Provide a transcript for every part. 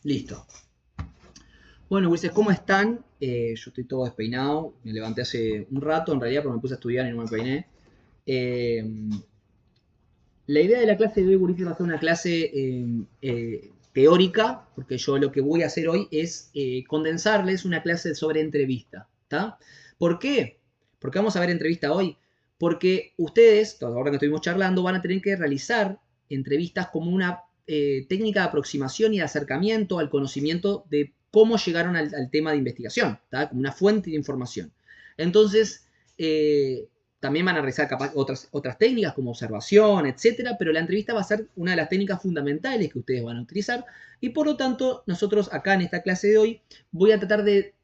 Listo. Bueno, Ulises, ¿cómo están? Yo estoy todo despeinado. Me levanté hace un rato, en realidad, porque me puse a estudiar y no me peiné. Eh, la idea de la clase de hoy, Ulises, va a ser una clase teórica, porque yo lo que voy a hacer hoy es condensarles una clase sobre entrevista. ¿Está? ¿Por qué? Porque vamos a ver entrevista hoy. Porque ustedes, ahora que estuvimos charlando, van a tener que realizar entrevistas como una técnica de aproximación y de acercamiento al conocimiento de cómo llegaron al tema de investigación, ¿tá? Como una fuente de información. Entonces, también van a realizar otras técnicas como observación, etcétera, pero la entrevista va a ser una de las técnicas fundamentales que ustedes van a utilizar y por lo tanto nosotros acá en esta clase de hoy voy a tratar de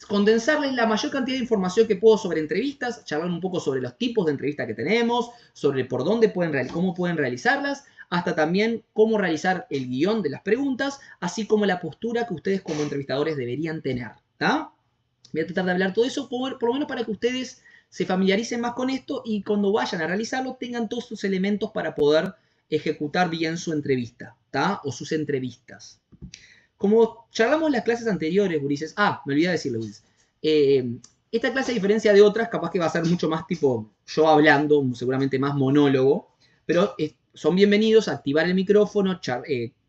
condensarles la mayor cantidad de información que puedo sobre entrevistas, charlar un poco sobre los tipos de entrevistas que tenemos, sobre por dónde cómo pueden realizarlas, hasta también cómo realizar el guión de las preguntas, así como la postura que ustedes como entrevistadores deberían tener. ¿Está? Voy a tratar de hablar todo eso, por lo menos para que ustedes se familiaricen más con esto y cuando vayan a realizarlo tengan todos sus elementos para poder ejecutar bien su entrevista, ¿tá? O sus entrevistas. Como charlamos en las clases anteriores, Ulises. Me olvidé de decirle, Ulises. Esta clase, a diferencia de otras, capaz que va a ser mucho más tipo yo hablando, seguramente más monólogo, pero son bienvenidos a activar el micrófono,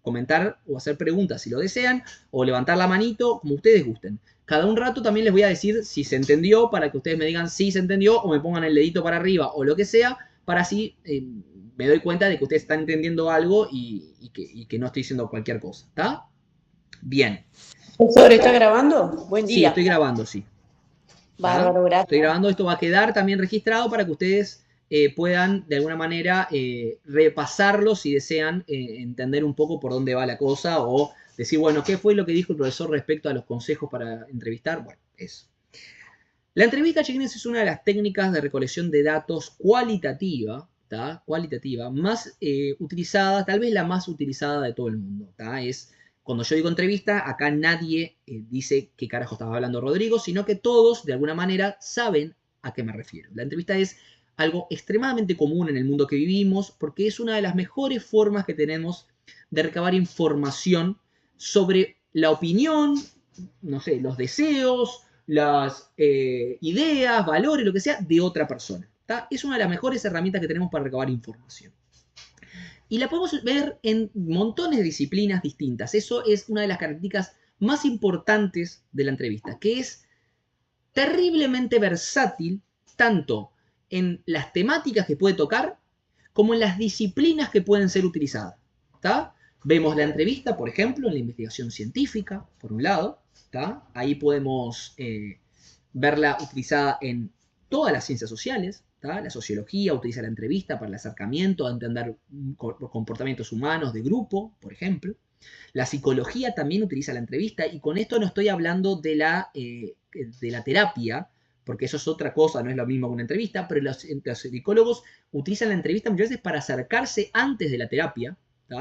comentar o hacer preguntas si lo desean, o levantar la manito, como ustedes gusten. Cada un rato también les voy a decir si se entendió, para que ustedes me digan si se entendió, o me pongan el dedito para arriba, o lo que sea, para así me doy cuenta de que ustedes están entendiendo algo y que no estoy diciendo cualquier cosa. ¿Está? Bien. ¿Profesor, está grabando? Buen Sí, estoy día. grabando, sí. ¿Tá? Bárbaro, Estoy gracias. grabando, esto va a quedar también registrado para que ustedes puedan de alguna manera repasarlo si desean entender un poco por dónde va la cosa o decir, bueno, ¿qué fue lo que dijo el profesor respecto a los consejos para entrevistar? Bueno, eso. La entrevista, chiquines, es una de las técnicas de recolección de datos cualitativa, ¿tá? Cualitativa, más utilizada, tal vez la más utilizada de todo el mundo. ¿Tá? Cuando yo digo entrevista, acá nadie dice qué carajo estaba hablando Rodrigo, sino que todos, de alguna manera, saben a qué me refiero. La entrevista es algo extremadamente común en el mundo que vivimos porque es una de las mejores formas que tenemos de recabar información sobre la opinión, no sé, los deseos, las ideas, valores, lo que sea, de otra persona. ¿Tá? Es una de las mejores herramientas que tenemos para recabar información. Y la podemos ver en montones de disciplinas distintas. Eso es una de las características más importantes de la entrevista, que es terriblemente versátil tanto en las temáticas que puede tocar como en las disciplinas que pueden ser utilizadas. ¿Tá? Vemos la entrevista, por ejemplo, en la investigación científica, por un lado. ¿Tá? Ahí podemos verla utilizada en todas las ciencias sociales. ¿Tá? La sociología utiliza la entrevista para el acercamiento a entender comportamientos humanos de grupo, por ejemplo. La psicología también utiliza la entrevista y con esto no estoy hablando de la terapia, porque eso es otra cosa, no es lo mismo que una entrevista, pero los psicólogos utilizan la entrevista muchas veces para acercarse antes de la terapia.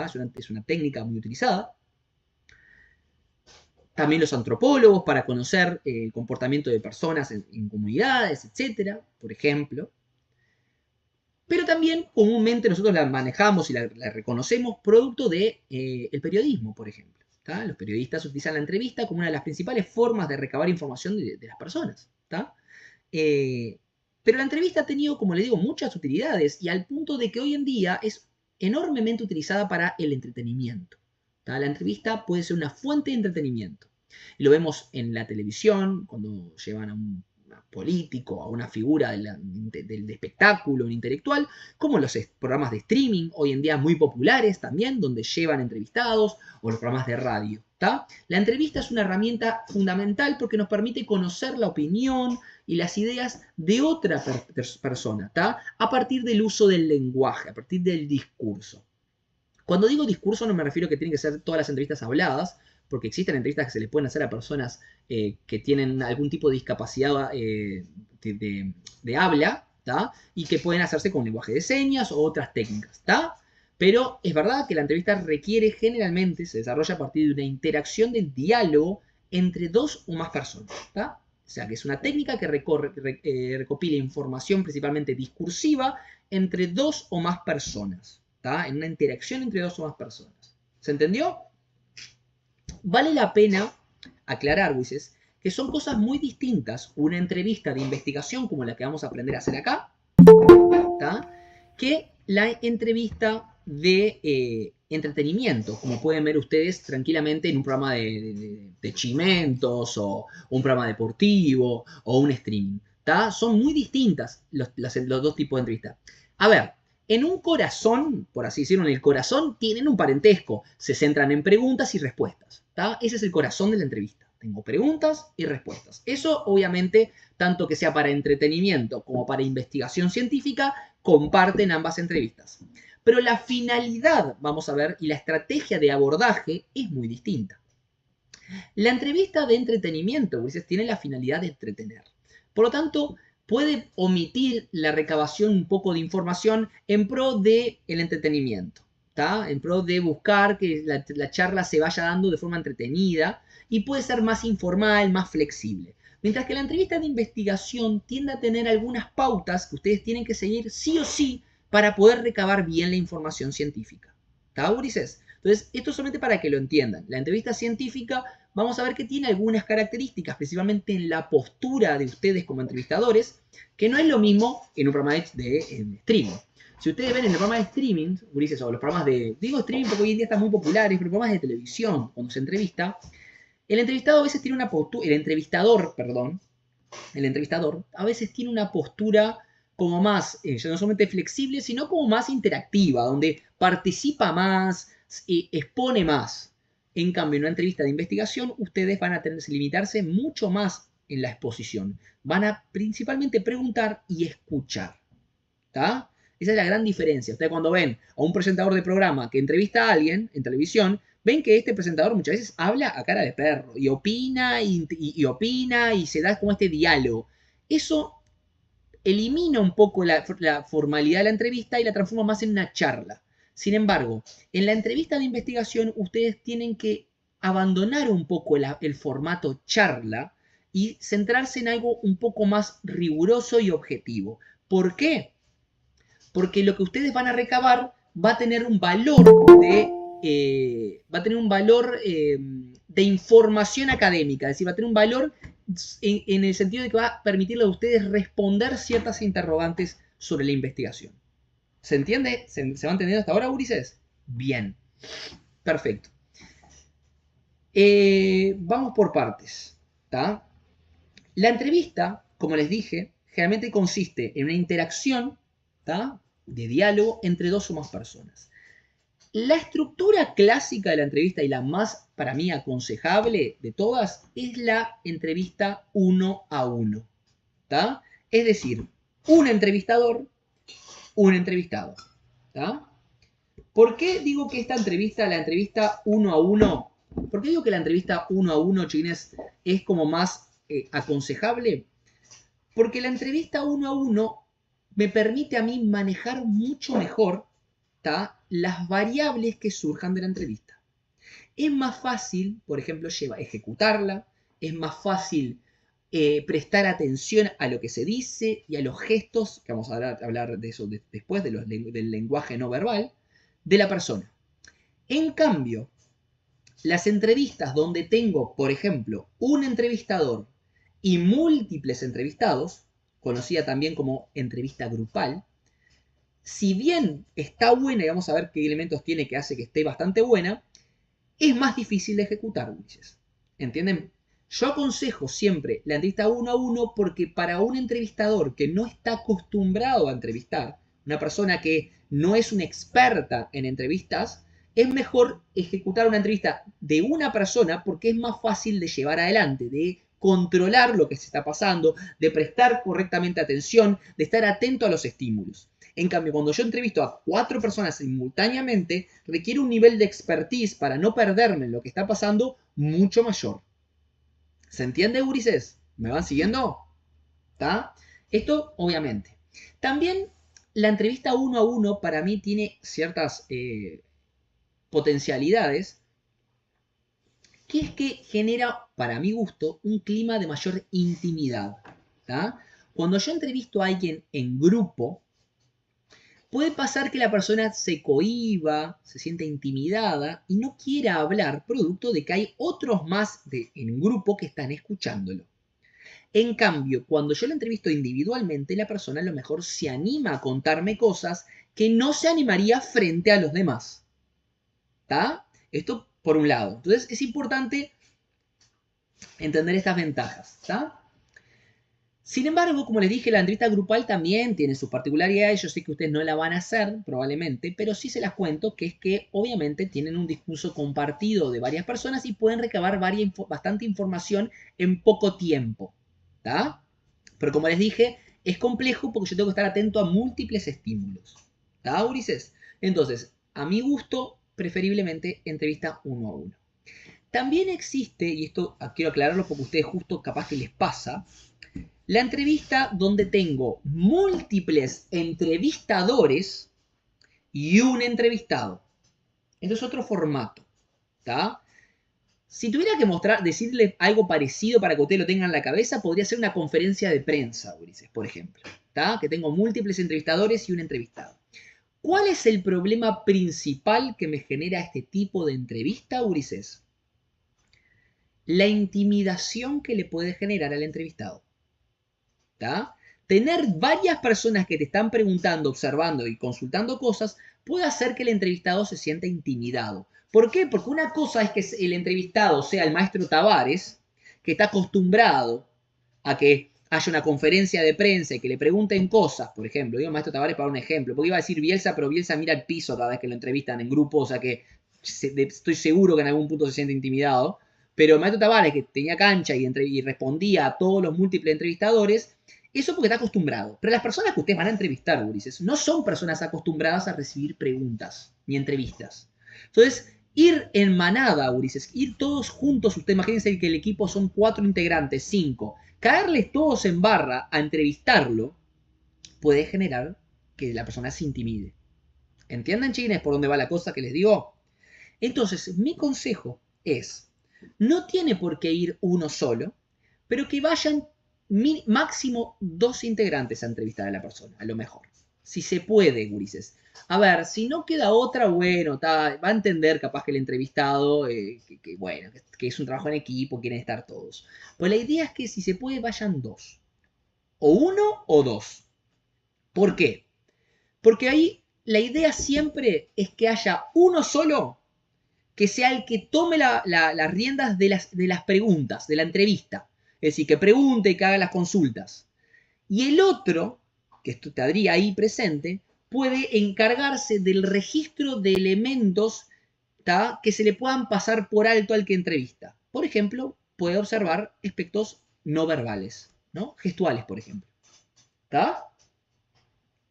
Es una técnica muy utilizada. También los antropólogos para conocer el comportamiento de personas en comunidades, etcétera, por ejemplo. Pero también comúnmente nosotros la manejamos y la reconocemos producto del el periodismo, por ejemplo. ¿Tá? Los periodistas utilizan la entrevista como una de las principales formas de recabar información de las personas. ¿Tá? Pero la entrevista ha tenido, como le digo, muchas utilidades y al punto de que hoy en día es enormemente utilizada para el entretenimiento. ¿Tá? La entrevista puede ser una fuente de entretenimiento. Y lo vemos en la televisión, cuando llevan a un político, a una figura del espectáculo, un intelectual, como los programas de streaming, hoy en día muy populares también, donde llevan entrevistados, o los programas de radio. ¿Tá? La entrevista es una herramienta fundamental porque nos permite conocer la opinión y las ideas de otra persona, ¿tá? A partir del uso del lenguaje, a partir del discurso. Cuando digo discurso no me refiero a que tienen que ser todas las entrevistas habladas, porque existen entrevistas que se les pueden hacer a personas que tienen algún tipo de discapacidad de habla, ¿tá? Y que pueden hacerse con lenguaje de señas o otras técnicas, ¿tá? Pero es verdad que la entrevista requiere generalmente, se desarrolla a partir de una interacción del diálogo entre dos o más personas, ¿tá? O sea, que es una técnica que recopila información principalmente discursiva entre dos o más personas, ¿tá? En una interacción entre dos o más personas. ¿Se entendió? Vale la pena aclarar, Ulises, que son cosas muy distintas una entrevista de investigación como la que vamos a aprender a hacer acá, ¿tá? Que la entrevista de entretenimiento, como pueden ver ustedes tranquilamente en un programa de chimentos o un programa deportivo o un streaming. ¿Tá? Son muy distintas los dos tipos de entrevistas. A ver, en un corazón, por así decirlo, en el corazón tienen un parentesco. Se centran en preguntas y respuestas. ¿Tá? Ese es el corazón de la entrevista. Tengo preguntas y respuestas. Eso, obviamente, tanto que sea para entretenimiento como para investigación científica, comparten ambas entrevistas. Pero la finalidad, vamos a ver, y la estrategia de abordaje es muy distinta. La entrevista de entretenimiento, Ulises, tiene la finalidad de entretener. Por lo tanto, puede omitir la recabación un poco de información en pro del entretenimiento, ¿tá? En pro de buscar que la charla se vaya dando de forma entretenida y puede ser más informal, más flexible. Mientras que la entrevista de investigación tiende a tener algunas pautas que ustedes tienen que seguir sí o sí para poder recabar bien la información científica. ¿Está, Ulises? Entonces, esto solamente para que lo entiendan. La entrevista científica, vamos a ver que tiene algunas características, principalmente en la postura de ustedes como entrevistadores, que no es lo mismo en un programa de streaming. Si ustedes ven en el programa de streaming, Ulises, o los programas de... Digo streaming porque hoy en día están muy populares, pero programas de televisión, cuando se entrevista, el entrevistado a veces tiene una postura... El entrevistador a veces tiene una postura como más, ya no solamente flexible, sino como más interactiva, donde participa más, expone más. En cambio, en una entrevista de investigación, ustedes van a tener que limitarse mucho más en la exposición. Van a principalmente preguntar y escuchar. ¿Tá? Esa es la gran diferencia. Ustedes cuando ven a un presentador de programa que entrevista a alguien en televisión, ven que este presentador muchas veces habla a cara de perro y opina y opina y se da como este diálogo. Eso elimina un poco la formalidad de la entrevista y la transforma más en una charla. Sin embargo, en la entrevista de investigación ustedes tienen que abandonar un poco el formato charla y centrarse en algo un poco más riguroso y objetivo. ¿Por qué? Porque lo que ustedes van a recabar va a tener un valor de información académica, es decir, va a tener un valor en el sentido de que va a permitirle a ustedes responder ciertas interrogantes sobre la investigación. ¿Se entiende? ¿Se va entendiendo hasta ahora, Ulises? Bien. Perfecto. Vamos por partes. ¿Tá? La entrevista, como les dije, generalmente consiste en una interacción, ¿tá?, de diálogo entre dos o más personas. La estructura clásica de la entrevista y la más, para mí, aconsejable de todas es la entrevista 1 a 1. ¿Tá? Es decir, un entrevistador, un entrevistado. ¿Tá? ¿Por qué digo que esta entrevista, la entrevista 1 a 1, por qué digo que la entrevista 1 a 1, chiquines, es como más aconsejable? Porque la entrevista 1 a 1 me permite a mí manejar mucho mejor, ¿tá?, las variables que surjan de la entrevista. Es más fácil, por ejemplo, ejecutarla, es más fácil prestar atención a lo que se dice y a los gestos, que vamos a hablar de eso después, del lenguaje no verbal, de la persona. En cambio, las entrevistas donde tengo, por ejemplo, un entrevistador y múltiples entrevistados, conocida también como entrevista grupal, si bien está buena y vamos a ver qué elementos tiene que hace que esté bastante buena, es más difícil de ejecutar, Ulises. ¿Entienden? Yo aconsejo siempre la entrevista 1 a 1 porque para un entrevistador que no está acostumbrado a entrevistar, una persona que no es una experta en entrevistas, es mejor ejecutar una entrevista de una persona porque es más fácil de llevar adelante, de controlar lo que se está pasando, de prestar correctamente atención, de estar atento a los estímulos. En cambio, cuando yo entrevisto a 4 personas simultáneamente, requiere un nivel de expertise para no perderme en lo que está pasando mucho mayor. ¿Se entiende, Ulises? ¿Me van siguiendo? ¿Tá? Esto, obviamente. También la entrevista 1 a 1 para mí tiene ciertas potencialidades, que es que genera, para mi gusto, un clima de mayor intimidad. ¿Tá? Cuando yo entrevisto a alguien en grupo, puede pasar que la persona se cohíba, se sienta intimidada y no quiera hablar producto de que hay otros más en un grupo que están escuchándolo. En cambio, cuando yo la entrevisto individualmente, la persona a lo mejor se anima a contarme cosas que no se animaría frente a los demás. ¿Está? Esto por un lado. Entonces es importante entender estas ventajas. ¿Está? Sin embargo, como les dije, la entrevista grupal también tiene sus particularidades. Yo sé que ustedes no la van a hacer, probablemente, pero sí se las cuento, que es que obviamente tienen un discurso compartido de varias personas y pueden recabar bastante información en poco tiempo. ¿Está? Pero como les dije, es complejo porque yo tengo que estar atento a múltiples estímulos. ¿Está, Ulises? Entonces, a mi gusto, preferiblemente entrevista uno a uno. También existe, y esto quiero aclararlo porque a ustedes justo capaz que les pasa, la entrevista donde tengo múltiples entrevistadores y un entrevistado. Esto es otro formato. ¿Está? Si tuviera que decirles algo parecido para que ustedes lo tengan en la cabeza, podría ser una conferencia de prensa, Ulises, por ejemplo. ¿Está? Que tengo múltiples entrevistadores y un entrevistado. ¿Cuál es el problema principal que me genera este tipo de entrevista, Ulises? La intimidación que le puede generar al entrevistado. ¿Está? Tener varias personas que te están preguntando, observando y consultando cosas puede hacer que el entrevistado se sienta intimidado. ¿Por qué? Porque una cosa es que el entrevistado sea el maestro Tavares, que está acostumbrado a que haya una conferencia de prensa y que le pregunten cosas, por ejemplo, digo maestro Tavares para un ejemplo, porque iba a decir Bielsa, pero Bielsa mira el piso cada vez que lo entrevistan en grupo, o sea que estoy seguro que en algún punto se siente intimidado, pero el maestro Tavares, que tenía cancha y respondía a todos los múltiples entrevistadores, eso porque está acostumbrado. Pero las personas que ustedes van a entrevistar, Ulises, no son personas acostumbradas a recibir preguntas ni entrevistas. Entonces, ir en manada, Ulises, ir todos juntos, ustedes imagínense que el equipo son 4 integrantes, 5, caerles todos en barra a entrevistarlo puede generar que la persona se intimide. ¿Entienden, chiquines, por dónde va la cosa que les digo? Entonces, mi consejo es, no tiene por qué ir uno solo, pero que vayan máximo 2 integrantes a entrevistar a la persona, a lo mejor. Si se puede, gurises. A ver, si no queda otra, bueno, va a entender capaz que el entrevistado, bueno, que es un trabajo en equipo, quieren estar todos. Pues la idea es que si se puede, vayan 2. O 1 o 2. ¿Por qué? Porque ahí la idea siempre es que haya uno solo que sea el que tome las riendas de las preguntas, de la entrevista. Es decir, que pregunte y que haga las consultas. Y el otro, que estaría ahí presente, puede encargarse del registro de elementos que se le puedan pasar por alto al que entrevista. Por ejemplo, puede observar aspectos no verbales, ¿no? Gestuales, por ejemplo. ¿Está?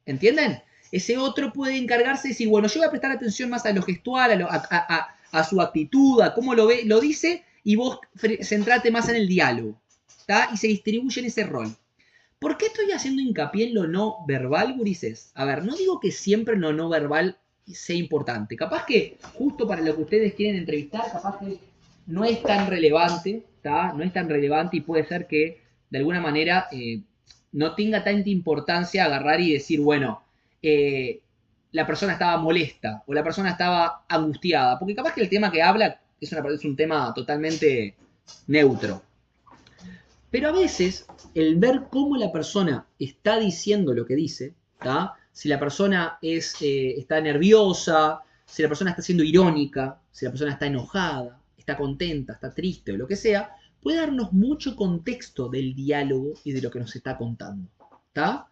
¿Entienden? Ese otro puede encargarse de decir, bueno, yo voy a prestar atención más a lo gestual, a su actitud, a cómo lo ve, lo dice, y vos centrate más en el diálogo. ¿Está? Y se distribuye en ese rol. ¿Por qué estoy haciendo hincapié en lo no verbal, gurises? A ver, no digo que siempre lo no verbal sea importante. Capaz que justo para lo que ustedes quieren entrevistar, capaz que no es tan relevante, ¿está? No es tan relevante y puede ser que de alguna manera no tenga tanta importancia agarrar y decir, bueno, la persona estaba molesta o la persona estaba angustiada. Porque capaz que el tema que habla es un tema totalmente neutro. Pero a veces, el ver cómo la persona está diciendo lo que dice, ¿tá? Si la persona está nerviosa, si la persona está siendo irónica, si la persona está enojada, está contenta, está triste o lo que sea, puede darnos mucho contexto del diálogo y de lo que nos está contando. ¿Tá?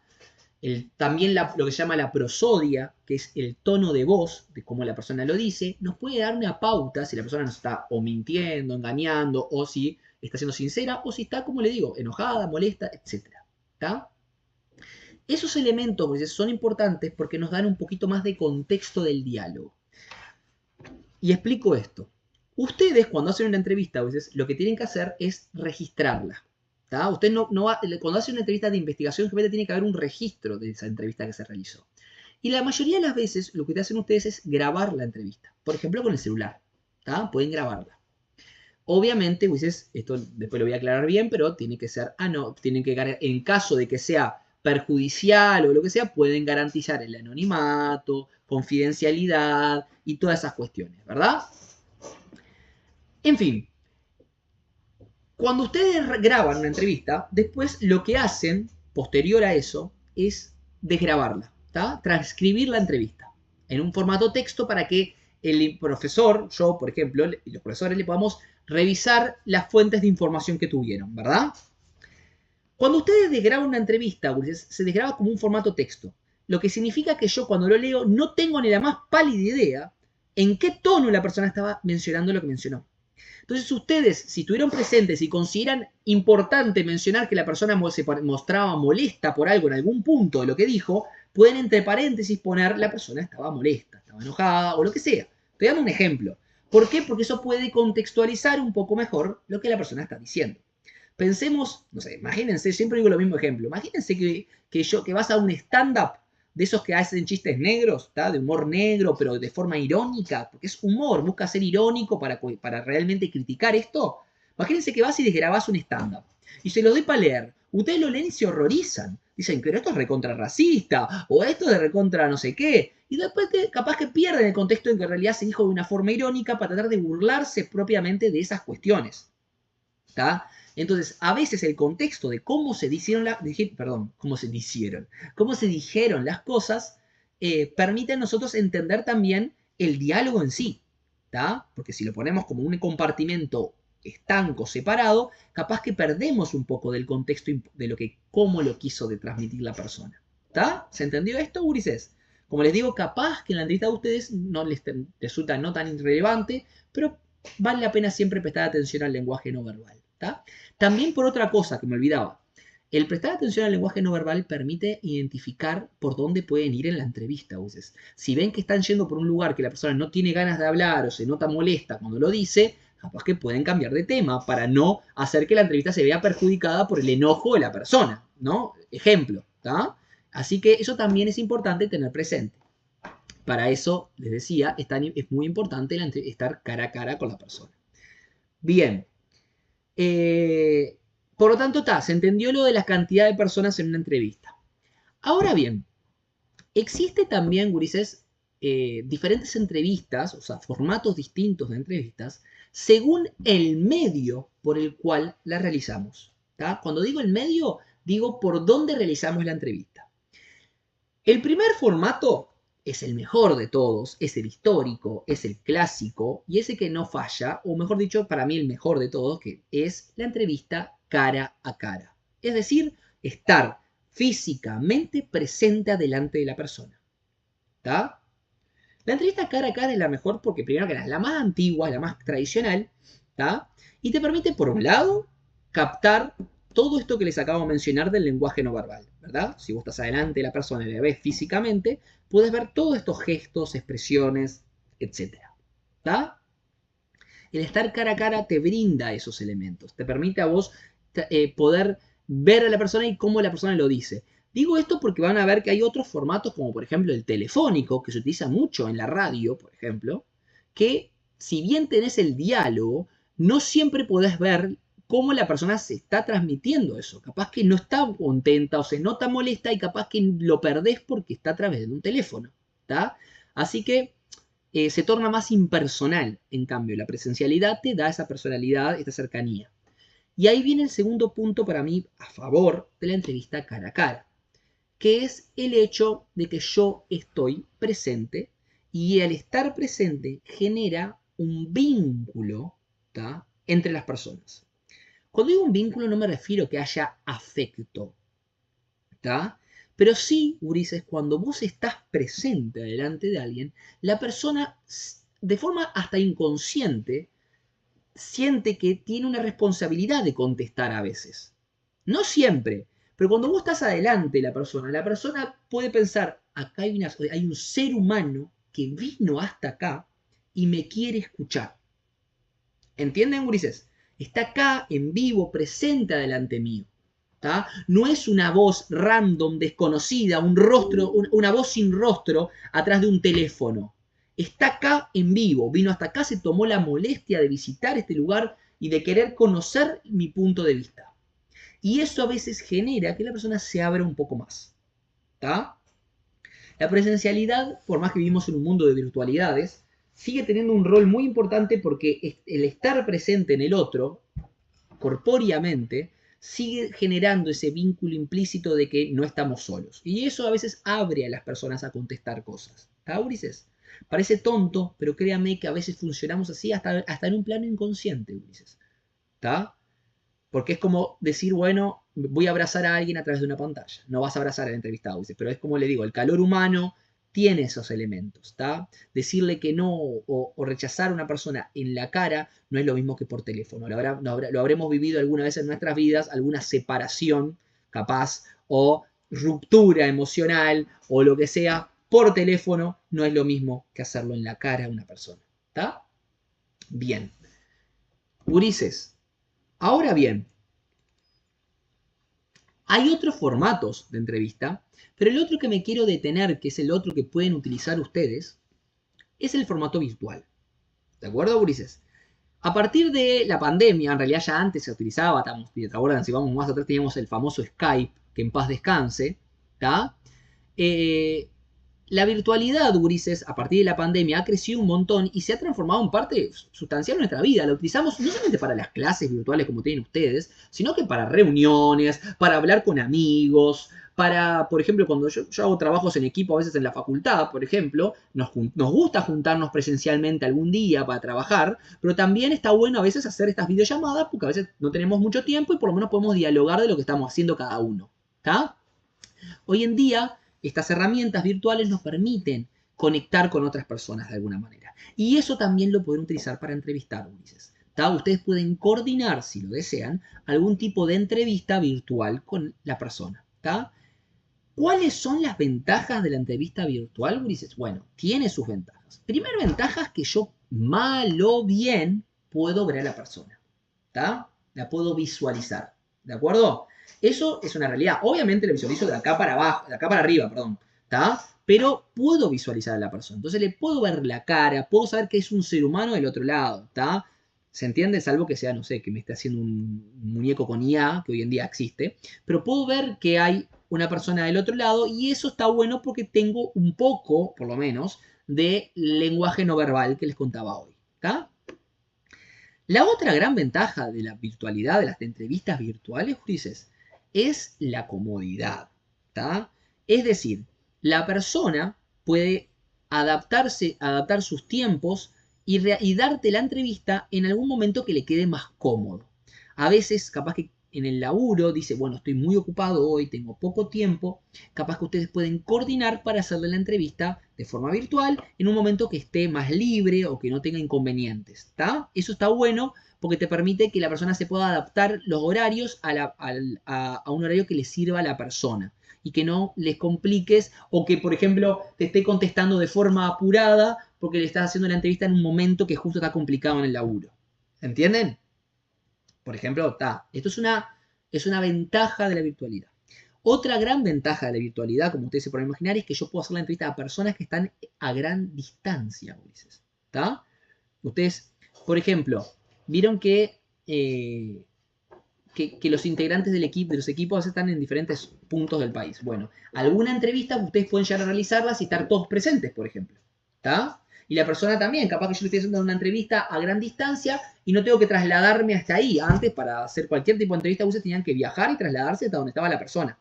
También lo que se llama la prosodia, que es el tono de voz, de cómo la persona lo dice, nos puede dar una pauta si la persona nos está o mintiendo, engañando, o si está siendo sincera, o si está, como le digo, enojada, molesta, etc. ¿Tá? Esos elementos pues, son importantes porque nos dan un poquito más de contexto del diálogo. Y explico esto. Ustedes, cuando hacen una entrevista, a veces, lo que tienen que hacer es registrarla. ¿Tá? Usted cuando hace una entrevista de investigación, tiene que haber un registro de esa entrevista que se realizó. Y la mayoría de las veces, lo que hacen ustedes es grabar la entrevista. Por ejemplo, con el celular. ¿Tá? Pueden grabarla. Obviamente, pues esto después lo voy a aclarar bien, pero tiene que ser, tienen que, en caso de que sea perjudicial o lo que sea, pueden garantizar el anonimato, confidencialidad y todas esas cuestiones, ¿verdad? En fin, cuando ustedes graban una entrevista, después lo que hacen, posterior a eso, es desgrabarla, ¿tá? Transcribir la entrevista en un formato texto para que el profesor, yo por ejemplo, y los profesores le podamos revisar las fuentes de información que tuvieron, ¿verdad? Cuando ustedes desgraban una entrevista, se desgraba como un formato texto, lo que significa que yo cuando lo leo no tengo ni la más pálida idea en qué tono la persona estaba mencionando lo que mencionó. Entonces ustedes, si estuvieron presentes y consideran importante mencionar que la persona se mostraba molesta por algo en algún punto de lo que dijo, pueden entre paréntesis poner la persona estaba molesta, estaba enojada o lo que sea. Estoy dando un ejemplo. ¿Por qué? Porque eso puede contextualizar un poco mejor lo que la persona está diciendo. Pensemos, no sé, imagínense, siempre digo lo mismo ejemplo. Imagínense que vas a un stand-up de esos que hacen chistes negros, ¿tá? De humor negro, pero de forma irónica, porque es humor, busca ser irónico para realmente criticar esto. Imagínense que vas y les grabás un stand-up y se lo doy para leer. Ustedes lo leen y se horrorizan. Dicen, pero esto es recontra racista, o esto es de recontra no sé qué. Y después capaz que pierden el contexto en que en realidad se dijo de una forma irónica para tratar de burlarse propiamente de esas cuestiones. ¿Tá? Entonces, a veces el contexto de cómo se dijeron las cosas, permite a nosotros entender también el diálogo en sí, ¿tá? Porque si lo ponemos como un compartimento estanco, separado, capaz que perdemos un poco del contexto de cómo lo quiso de transmitir la persona, ¿tá? ¿Se entendió esto, gurises? Como les digo, capaz que en la entrevista de ustedes no les resulta no tan irrelevante, pero vale la pena siempre prestar atención al lenguaje no verbal, ¿tá? También por otra cosa que me olvidaba, el prestar atención al lenguaje no verbal permite identificar por dónde pueden ir en la entrevista. Entonces, si ven que están yendo por un lugar que la persona no tiene ganas de hablar o se nota molesta cuando lo dice, capaz que pueden cambiar de tema para no hacer que la entrevista se vea perjudicada por el enojo de la persona, ¿no? Ejemplo, ¿tá? Así que eso también es importante tener presente. Para eso, les decía, es muy importante estar cara a cara con la persona. Bien. Por lo tanto, se entendió lo de la cantidad de personas en una entrevista. Ahora bien, existe también, gurises, diferentes entrevistas, o sea, formatos distintos de entrevistas, según el medio por el cual la realizamos. ¿Tá? Cuando digo el medio, digo por dónde realizamos la entrevista. El primer formato es el mejor de todos, es el histórico, es el clásico y ese que no falla, o mejor dicho, para mí el mejor de todos, que es la entrevista cara a cara. Es decir, estar físicamente presente adelante de la persona. ¿Tá? La entrevista cara a cara es la mejor porque primero que nada es la más antigua, la más tradicional, ¿tá? Y te permite, por un lado, captar todo esto que les acabo de mencionar del lenguaje no verbal, ¿verdad? Si vos estás adelante de la persona y la ves físicamente, puedes ver todos estos gestos, expresiones, etc. ¿Tá? El estar cara a cara te brinda esos elementos, te permite a vos poder ver a la persona y cómo la persona lo dice. Digo esto porque van a ver que hay otros formatos, como por ejemplo el telefónico, que se utiliza mucho en la radio, por ejemplo, que si bien tenés el diálogo, no siempre podés ver cómo la persona se está transmitiendo eso. Capaz que no está contenta o se nota molesta y capaz que lo perdés porque está a través de un teléfono. ¿Tá? Así que se torna más impersonal. En cambio, la presencialidad te da esa personalidad, esta cercanía. Y ahí viene el segundo punto para mí a favor de la entrevista cara a cara, que es el hecho de que yo estoy presente y al estar presente genera un vínculo, ¿tá? Entre las personas. Cuando digo un vínculo no me refiero a que haya afecto, ¿tá? Pero sí, gurises, cuando vos estás presente delante de alguien, la persona de forma hasta inconsciente siente que tiene una responsabilidad de contestar a veces. No siempre, pero cuando vos estás adelante la persona puede pensar, acá hay un ser humano que vino hasta acá y me quiere escuchar. ¿Entienden, gurises? Está acá en vivo, presente adelante mío. ¿Tá? No es una voz random, desconocida, una voz sin rostro atrás de un teléfono. Está acá en vivo, vino hasta acá, se tomó la molestia de visitar este lugar y de querer conocer mi punto de vista. Y eso a veces genera que la persona se abra un poco más. ¿Está? La presencialidad, por más que vivimos en un mundo de virtualidades, sigue teniendo un rol muy importante porque el estar presente en el otro, corpóreamente, sigue generando ese vínculo implícito de que no estamos solos. Y eso a veces abre a las personas a contestar cosas. ¿Está, Ulises? Parece tonto, pero créame que a veces funcionamos así hasta en un plano inconsciente, Ulises. ¿Está? Porque es como decir, bueno, voy a abrazar a alguien a través de una pantalla. No vas a abrazar al entrevistado, Ulises, pero es como le digo, el calor humano tiene esos elementos, ¿está? Decirle que no o rechazar a una persona en la cara no es lo mismo que por teléfono. Lo habremos vivido alguna vez en nuestras vidas, alguna separación capaz o ruptura emocional o lo que sea por teléfono no es lo mismo que hacerlo en la cara a una persona, ¿está? Bien. Ulises, ahora bien, hay otros formatos de entrevista, pero el otro que me quiero detener, que es el otro que pueden utilizar ustedes, es el formato virtual. ¿De acuerdo, Ulises? A partir de la pandemia, en realidad ya antes se utilizaba, ¿te acuerdan? Si vamos más atrás teníamos el famoso Skype, que en paz descanse, ¿está? La virtualidad, Ulises, a partir de la pandemia, ha crecido un montón y se ha transformado en parte sustancial de nuestra vida. La utilizamos no solamente para las clases virtuales como tienen ustedes, sino que para reuniones, para hablar con amigos, para, por ejemplo, cuando yo hago trabajos en equipo, a veces en la facultad, por ejemplo, nos gusta juntarnos presencialmente algún día para trabajar, pero también está bueno a veces hacer estas videollamadas porque a veces no tenemos mucho tiempo y por lo menos podemos dialogar de lo que estamos haciendo cada uno. ¿Está? Hoy en día, estas herramientas virtuales nos permiten conectar con otras personas de alguna manera. Y eso también lo pueden utilizar para entrevistar, Ulises. ¿Tá? Ustedes pueden coordinar, si lo desean, algún tipo de entrevista virtual con la persona. ¿Tá? ¿Cuáles son las ventajas de la entrevista virtual, Ulises? Bueno, tiene sus ventajas. Primera ventaja es que yo, mal o bien, puedo ver a la persona. ¿Tá? La puedo visualizar. ¿De acuerdo? Eso es una realidad. Obviamente lo visualizo de acá para abajo, de acá para arriba, perdón. ¿Está? Pero puedo visualizar a la persona. Entonces le puedo ver la cara, puedo saber que es un ser humano del otro lado. ¿Está? ¿Se entiende? Salvo que sea, no sé, que me esté haciendo un muñeco con IA, que hoy en día existe. Pero puedo ver que hay una persona del otro lado y eso está bueno porque tengo un poco, por lo menos, de lenguaje no verbal que les contaba hoy. ¿Está? La otra gran ventaja de la virtualidad, de las entrevistas virtuales, Ulises, es la comodidad. ¿Tá? Es decir, la persona puede adaptar sus tiempos y darte la entrevista en algún momento que le quede más cómodo. A veces, capaz que en el laburo dice, bueno, estoy muy ocupado hoy, tengo poco tiempo, capaz que ustedes pueden coordinar para hacerle la entrevista de forma virtual en un momento que esté más libre o que no tenga inconvenientes. ¿Tá? Eso está bueno porque te permite que la persona se pueda adaptar los horarios a un horario que le sirva a la persona y que no les compliques o que, por ejemplo, te esté contestando de forma apurada porque le estás haciendo la entrevista en un momento que justo está complicado en el laburo. ¿Entienden? Por ejemplo, esto es una ventaja de la virtualidad. Otra gran ventaja de la virtualidad, como ustedes se pueden imaginar, es que yo puedo hacer la entrevista a personas que están a gran distancia, Ulises. ¿Está? Ustedes, por ejemplo, vieron que los integrantes del equipo, de los equipos están en diferentes puntos del país. Bueno, alguna entrevista ustedes pueden llegar a realizarlas y estar todos presentes, por ejemplo. ¿Está? Y la persona también, capaz que yo le estoy haciendo una entrevista a gran distancia y no tengo que trasladarme hasta ahí. Antes, para hacer cualquier tipo de entrevista, ustedes tenían que viajar y trasladarse hasta donde estaba la persona.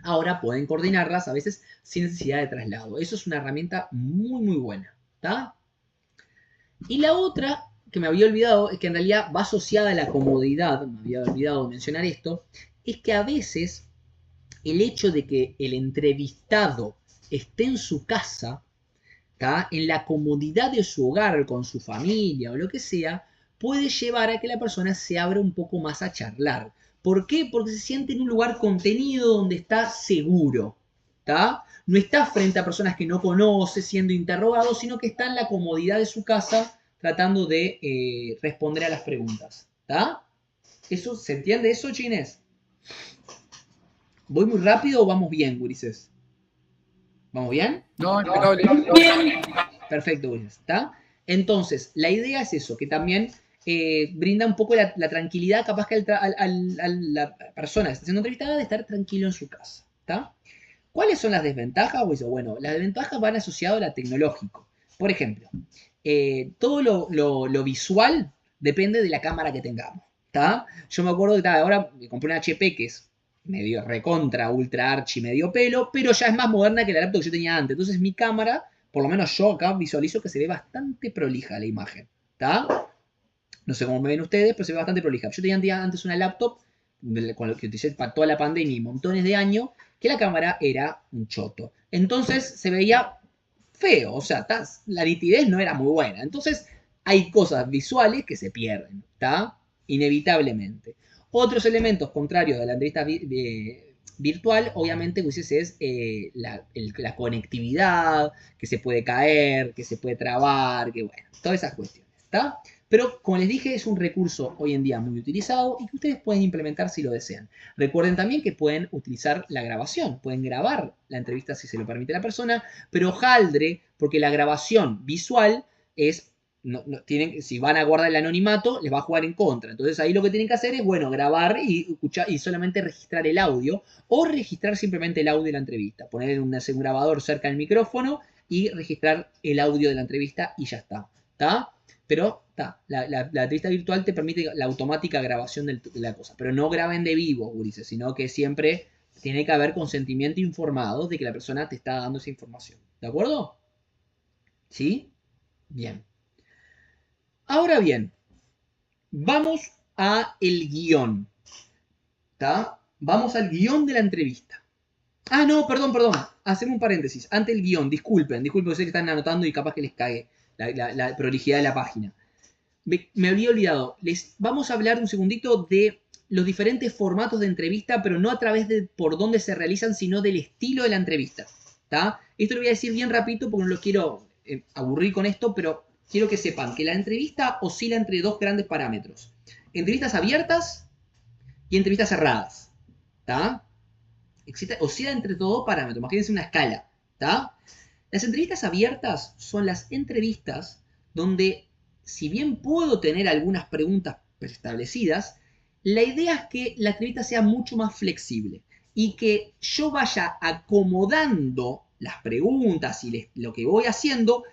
Ahora pueden coordinarlas a veces sin necesidad de traslado. Eso es una herramienta muy, muy buena. ¿Está? Y la otra que me había olvidado, es que en realidad va asociada a la comodidad, me había olvidado mencionar esto, es que a veces el hecho de que el entrevistado esté en su casa, ¿tá? En la comodidad de su hogar, con su familia o lo que sea, puede llevar a que la persona se abra un poco más a charlar. ¿Por qué? Porque se siente en un lugar contenido donde está seguro. ¿Tá? No está frente a personas que no conoce siendo interrogado, sino que está en la comodidad de su casa tratando de responder a las preguntas. ¿Tá? ¿Eso, ¿se entiende eso, chines? ¿Voy muy rápido o vamos bien, gurises? ¿Vamos bien? No, impecable. Bien. Perfecto, gurises. ¿Está? Entonces, la idea es eso, que también brinda un poco la tranquilidad capaz que a la persona que está siendo entrevistada de estar tranquilo en su casa. ¿Está? ¿Cuáles son las desventajas? Bueno, las desventajas van asociadas a lo tecnológico. Por ejemplo, todo lo visual depende de la cámara que tengamos. ¿Tá? Yo me acuerdo que ahora me compré una HP que es medio recontra, ultra archi, medio pelo, pero ya es más moderna que la laptop que yo tenía antes. Entonces mi cámara, por lo menos yo acá visualizo que se ve bastante prolija la imagen. ¿Está? No sé cómo me ven ustedes, pero se ve bastante prolija. Yo tenía antes una laptop con lo que utilicé para toda la pandemia y montones de años, que la cámara era un choto. Entonces se veía feo, o sea, la nitidez no era muy buena. Entonces hay cosas visuales que se pierden, ¿está? Inevitablemente. Otros elementos contrarios de la entrevista virtual, obviamente, es la conectividad, que se puede caer, que se puede trabar, que bueno, todas esas cuestiones, ¿está? Pero, como les dije, es un recurso hoy en día muy utilizado y que ustedes pueden implementar si lo desean. Recuerden también que pueden utilizar la grabación, pueden grabar la entrevista si se lo permite la persona, pero jaldre, porque la grabación visual es, si van a guardar el anonimato, les va a jugar en contra. Entonces ahí lo que tienen que hacer es, bueno, grabar y escuchar y solamente registrar el audio o registrar simplemente el audio de la entrevista. Poner un grabador cerca del micrófono y registrar el audio de la entrevista y ya está. ¿Está? Pero la entrevista virtual te permite la automática grabación de la cosa. Pero no graben de vivo, gurises, sino que siempre tiene que haber consentimiento informado de que la persona te está dando esa información. ¿De acuerdo? ¿Sí? Bien. Ahora bien, vamos a el guión. ¿Está? Vamos al guión de la entrevista. Ah, no, perdón. Hacemos un paréntesis. Ante el guión, disculpen, sé que están anotando y capaz que les cague la prolijidad de la página. Me había olvidado. Les vamos a hablar un segundito de los diferentes formatos de entrevista, pero no a través de por dónde se realizan, sino del estilo de la entrevista. ¿Tá? Esto lo voy a decir bien rapidito porque no los quiero aburrir con esto, pero quiero que sepan que la entrevista oscila entre dos grandes parámetros. Entrevistas abiertas y entrevistas cerradas. ¿Tá? Oscila entre estos dos parámetros. Imagínense una escala. ¿Tá? Las entrevistas abiertas son las entrevistas donde, si bien puedo tener algunas preguntas preestablecidas, la idea es que la entrevista sea mucho más flexible y que yo vaya acomodando las preguntas y lo que voy haciendo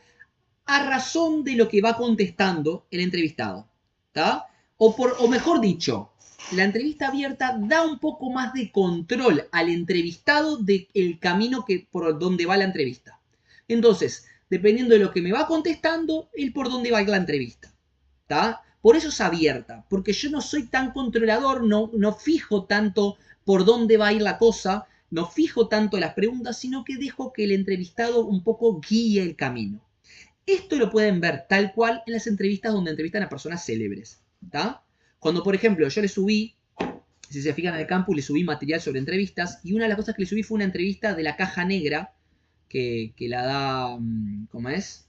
a razón de lo que va contestando el entrevistado. ¿Tá? O mejor dicho, la entrevista abierta da un poco más de control al entrevistado del camino por donde va la entrevista. Entonces, dependiendo de lo que me va contestando, el por dónde va la entrevista. ¿Tá? Por eso es abierta, porque yo no soy tan controlador, no fijo tanto por dónde va a ir la cosa, no fijo tanto las preguntas, sino que dejo que el entrevistado un poco guíe el camino. Esto lo pueden ver tal cual en las entrevistas donde entrevistan a personas célebres. ¿Tá? Cuando, por ejemplo, yo le subí, si se fijan en el campus, le subí material sobre entrevistas, y una de las cosas que le subí fue una entrevista de la Caja Negra, que la da, ¿cómo es?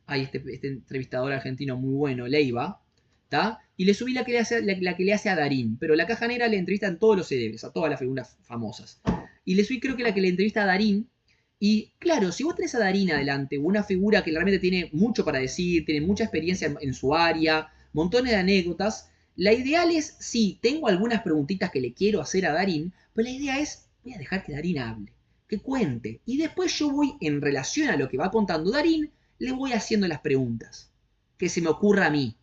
Hay este entrevistador argentino muy bueno, Leiva, ¿tá? Y le subí la que le hace a Darín, pero la Caja Negra le entrevistan todos los célebres, a todas las figuras famosas. Y le subí creo que la que le entrevista a Darín, y claro, si vos tenés a Darín adelante, una figura que realmente tiene mucho para decir, tiene mucha experiencia en su área, montones de anécdotas, la ideal es, sí, tengo algunas preguntitas que le quiero hacer a Darín, pero la idea es, voy a dejar que Darín hable, que cuente, y después yo voy, en relación a lo que va contando Darín, le voy haciendo las preguntas que se me ocurra a mí.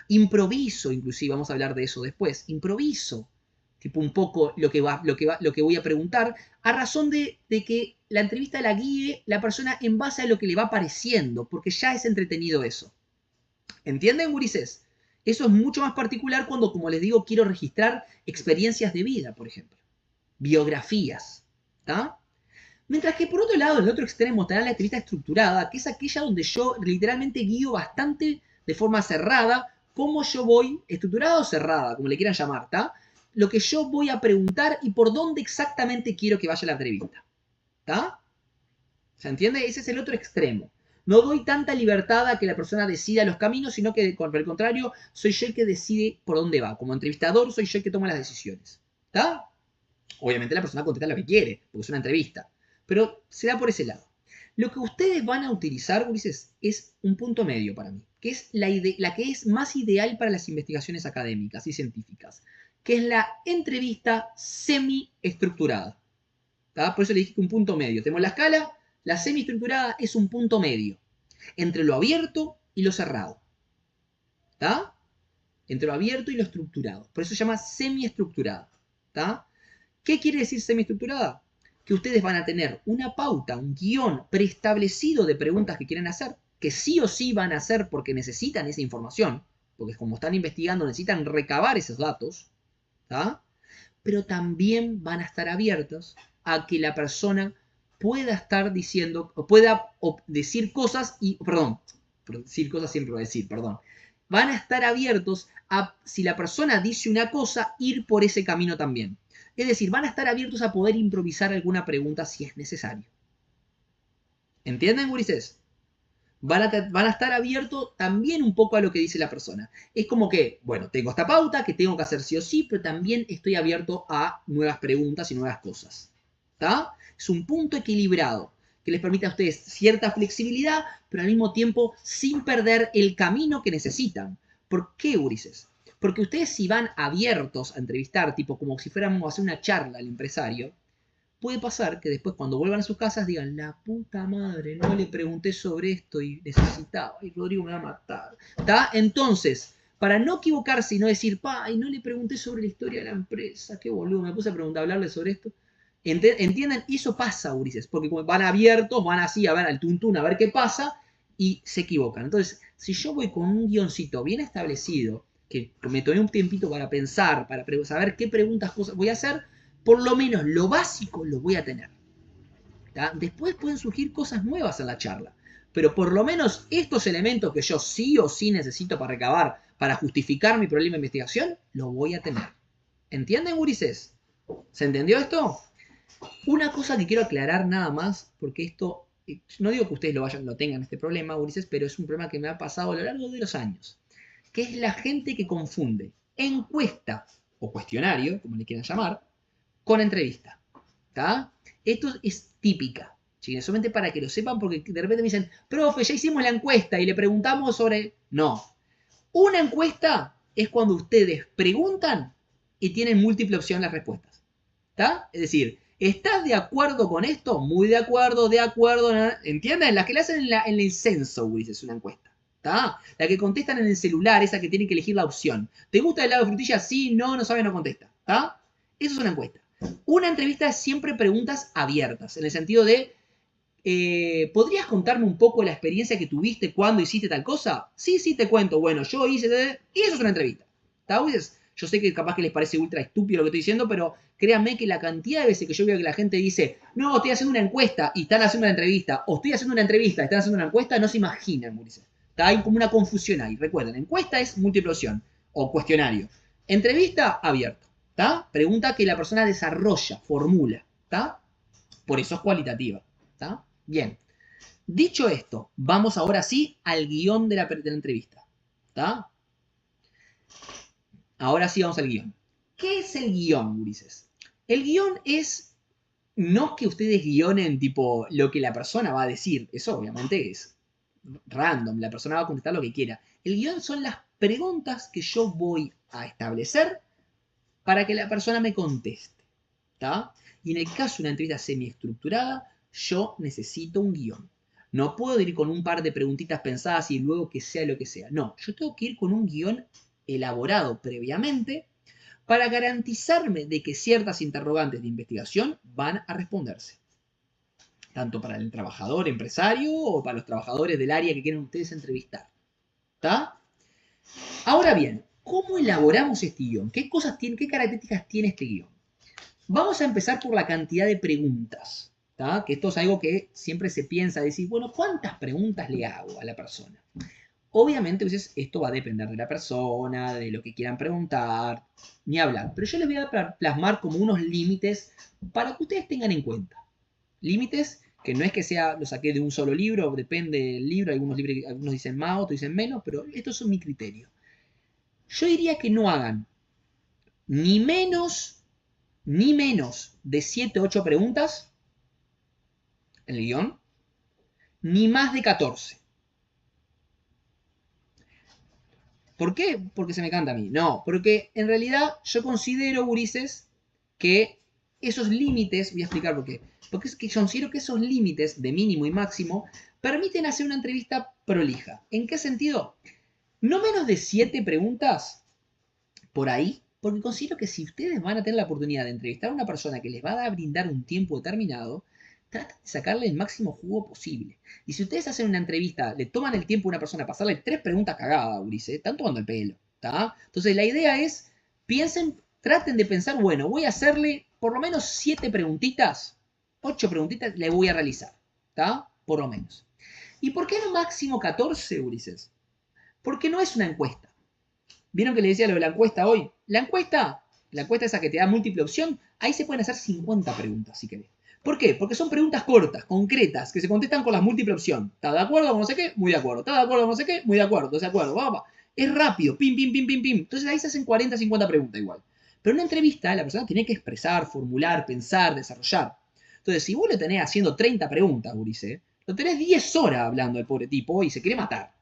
Improviso, inclusive, vamos a hablar de eso después, improviso, tipo un poco lo que voy a preguntar, a razón de que la entrevista la guíe la persona en base a lo que le va pareciendo, porque ya es entretenido eso. ¿Entienden, gurises? Eso es mucho más particular cuando, como les digo, quiero registrar experiencias de vida, por ejemplo. Biografías. ¿Está? Mientras que por otro lado, en el otro extremo, está la entrevista estructurada, que es aquella donde yo literalmente guío bastante de forma cerrada cómo yo voy, estructurada o cerrada, como le quieran llamar, ¿está? Lo que yo voy a preguntar y por dónde exactamente quiero que vaya la entrevista. ¿Está? ¿Se entiende? Ese es el otro extremo. No doy tanta libertad a que la persona decida los caminos, sino que, por el contrario, soy yo el que decide por dónde va. Como entrevistador, soy yo el que toma las decisiones. ¿Está? Obviamente la persona contesta lo que quiere, porque es una entrevista. Pero se da por ese lado. Lo que ustedes van a utilizar, Ulises, es un punto medio para mí, que es la que es más ideal para las investigaciones académicas y científicas, que es la entrevista semi-estructurada. Por eso le dije que un punto medio. Tenemos la escala, la semi-estructurada es un punto medio entre lo abierto y lo cerrado. ¿Está? Entre lo abierto y lo estructurado. Por eso se llama semi-estructurada. ¿Está? ¿Qué quiere decir semi-estructurada? Que ustedes van a tener una pauta, un guión preestablecido de preguntas que quieren hacer, que sí o sí van a hacer porque necesitan esa información, porque como están investigando necesitan recabar esos datos, ¿tá? Pero también van a estar abiertos a que la persona pueda estar diciendo, o pueda decir cosas y, perdón, decir cosas siempre va a decir, perdón. Van a estar abiertos a, si la persona dice una cosa, ir por ese camino también. Es decir, van a estar abiertos a poder improvisar alguna pregunta si es necesario. ¿Entienden, gurises? Van a estar abiertos también un poco a lo que dice la persona. Es como que, bueno, tengo esta pauta que tengo que hacer sí o sí, pero también estoy abierto a nuevas preguntas y nuevas cosas. ¿Está? Es un punto equilibrado que les permite a ustedes cierta flexibilidad, pero al mismo tiempo sin perder el camino que necesitan. ¿Por qué, gurises? Porque ustedes si van abiertos a entrevistar, tipo como si fuéramos a hacer una charla al empresario, puede pasar que después cuando vuelvan a sus casas digan, la puta madre, no le pregunté sobre esto y necesitaba, y Rodrigo me va a matar. ¿Está? Entonces, para no equivocarse y no decir, y no le pregunté sobre la historia de la empresa, qué boludo, me puse a hablarle sobre esto. ¿Entienden? Y eso pasa, Ulises, porque como van abiertos, van así a ver al tuntún, a ver qué pasa, y se equivocan. Entonces, si yo voy con un guioncito bien establecido, que me tomé un tiempito para pensar, para saber qué preguntas voy a hacer, por lo menos lo básico lo voy a tener. ¿Tá? Después pueden surgir cosas nuevas en la charla, pero por lo menos estos elementos que yo sí o sí necesito para recabar, para justificar mi problema de investigación, lo voy a tener. ¿Entienden, gurises? ¿Se entendió esto? Una cosa que quiero aclarar nada más, porque esto, no digo que ustedes lo tengan este problema, gurises, pero es un problema que me ha pasado a lo largo de los años, que es la gente que confunde encuesta o cuestionario, como le quieran llamar, con entrevista. ¿Está? Esto es típica, chicos, solamente para que lo sepan, porque de repente me dicen, profe, ya hicimos la encuesta y le preguntamos sobre... No. Una encuesta es cuando ustedes preguntan y tienen múltiple opción las respuestas. ¿Está? Es decir, ¿estás de acuerdo con esto? Muy de acuerdo, ¿entienden? Las que le hacen en el censo, Luis, es una encuesta. ¿Está? La que contestan en el celular, esa que tienen que elegir la opción. ¿Te gusta el helado de frutilla? Sí, no sabe, no contesta. ¿Está? Eso es una encuesta. Una entrevista es siempre preguntas abiertas, en el sentido de, ¿podrías contarme un poco la experiencia que tuviste cuando hiciste tal cosa? Sí, te cuento. Bueno, yo hice... Y eso es una entrevista. ¿Está? Yo sé que capaz que les parece ultra estúpido lo que estoy diciendo, pero créanme que la cantidad de veces que yo veo que la gente dice, no, estoy haciendo una encuesta y están haciendo una entrevista, o estoy haciendo una entrevista y están haciendo una encuesta, no se imaginan, Ulises. Hay como una confusión ahí. Recuerden, encuesta es múltiple opción o cuestionario. Entrevista, abierto. ¿Está? Pregunta que la persona desarrolla, formula. ¿Está? Por eso es cualitativa. ¿Está? Bien. Dicho esto, vamos ahora sí al guión de la entrevista. ¿Está? Ahora sí vamos al guión. ¿Qué es el guión, Ulises? El guión es no que ustedes guionen tipo lo que la persona va a decir. Eso obviamente es random. La persona va a contestar lo que quiera. El guión son las preguntas que yo voy a establecer para que la persona me conteste. ¿Está? Y en el caso de una entrevista semiestructurada, yo necesito un guión. No puedo ir con un par de preguntitas pensadas y luego que sea lo que sea. No, yo tengo que ir con un guión elaborado previamente para garantizarme de que ciertas interrogantes de investigación van a responderse. Tanto para el trabajador empresario o para los trabajadores del área que quieren ustedes entrevistar. ¿Está? Ahora bien, ¿cómo elaboramos este guión? ¿Qué características tiene este guión? Vamos a empezar por la cantidad de preguntas. ¿Tá? Que esto es algo que siempre se piensa, decir, bueno, ¿cuántas preguntas le hago a la persona? Obviamente, pues, esto va a depender de la persona, de lo que quieran preguntar, ni hablar. Pero yo les voy a plasmar como unos límites para que ustedes tengan en cuenta. Límites que no es que lo saqué de un solo libro, depende del libro, algunos dicen más, otros dicen menos, pero estos son mi criterio. Yo diría que no hagan ni menos de 7 o 8 preguntas en el guión. ni más de 14. ¿Por qué? Porque se me canta a mí. No, porque en realidad yo considero, gurises, que esos límites, voy a explicar por qué. Porque es que yo considero que esos límites de mínimo y máximo permiten hacer una entrevista prolija. ¿En qué sentido? No menos de 7 preguntas por ahí, porque considero que si ustedes van a tener la oportunidad de entrevistar a una persona que les va a brindar un tiempo determinado, traten de sacarle el máximo jugo posible. Y si ustedes hacen una entrevista, le toman el tiempo a una persona para hacerle 3 preguntas cagadas, Ulises, están tomando el pelo. ¿Tá? Entonces la idea es, traten de pensar, bueno, voy a hacerle por lo menos 7 preguntitas, 8 preguntitas le voy a realizar. ¿Tá? Por lo menos. ¿Y por qué no máximo 14, Ulises? Porque no es una encuesta. ¿Vieron que le decía lo de la encuesta hoy? La encuesta esa que te da múltiple opción, ahí se pueden hacer 50 preguntas si querés. ¿Por qué? Porque son preguntas cortas, concretas, que se contestan con la múltiple opción. ¿Estás de acuerdo con no sé qué? Muy de acuerdo. ¿Estás de acuerdo con no sé qué? Muy de acuerdo. ¿Estás de acuerdo? Vamos. Es rápido. Pim, pim, pim, pim, pim. Entonces ahí se hacen 40, 50 preguntas igual. Pero en una entrevista la persona tiene que expresar, formular, pensar, desarrollar. Entonces, si vos le tenés haciendo 30 preguntas, Ulises, lo tenés 10 horas hablando al pobre tipo y se quiere matar.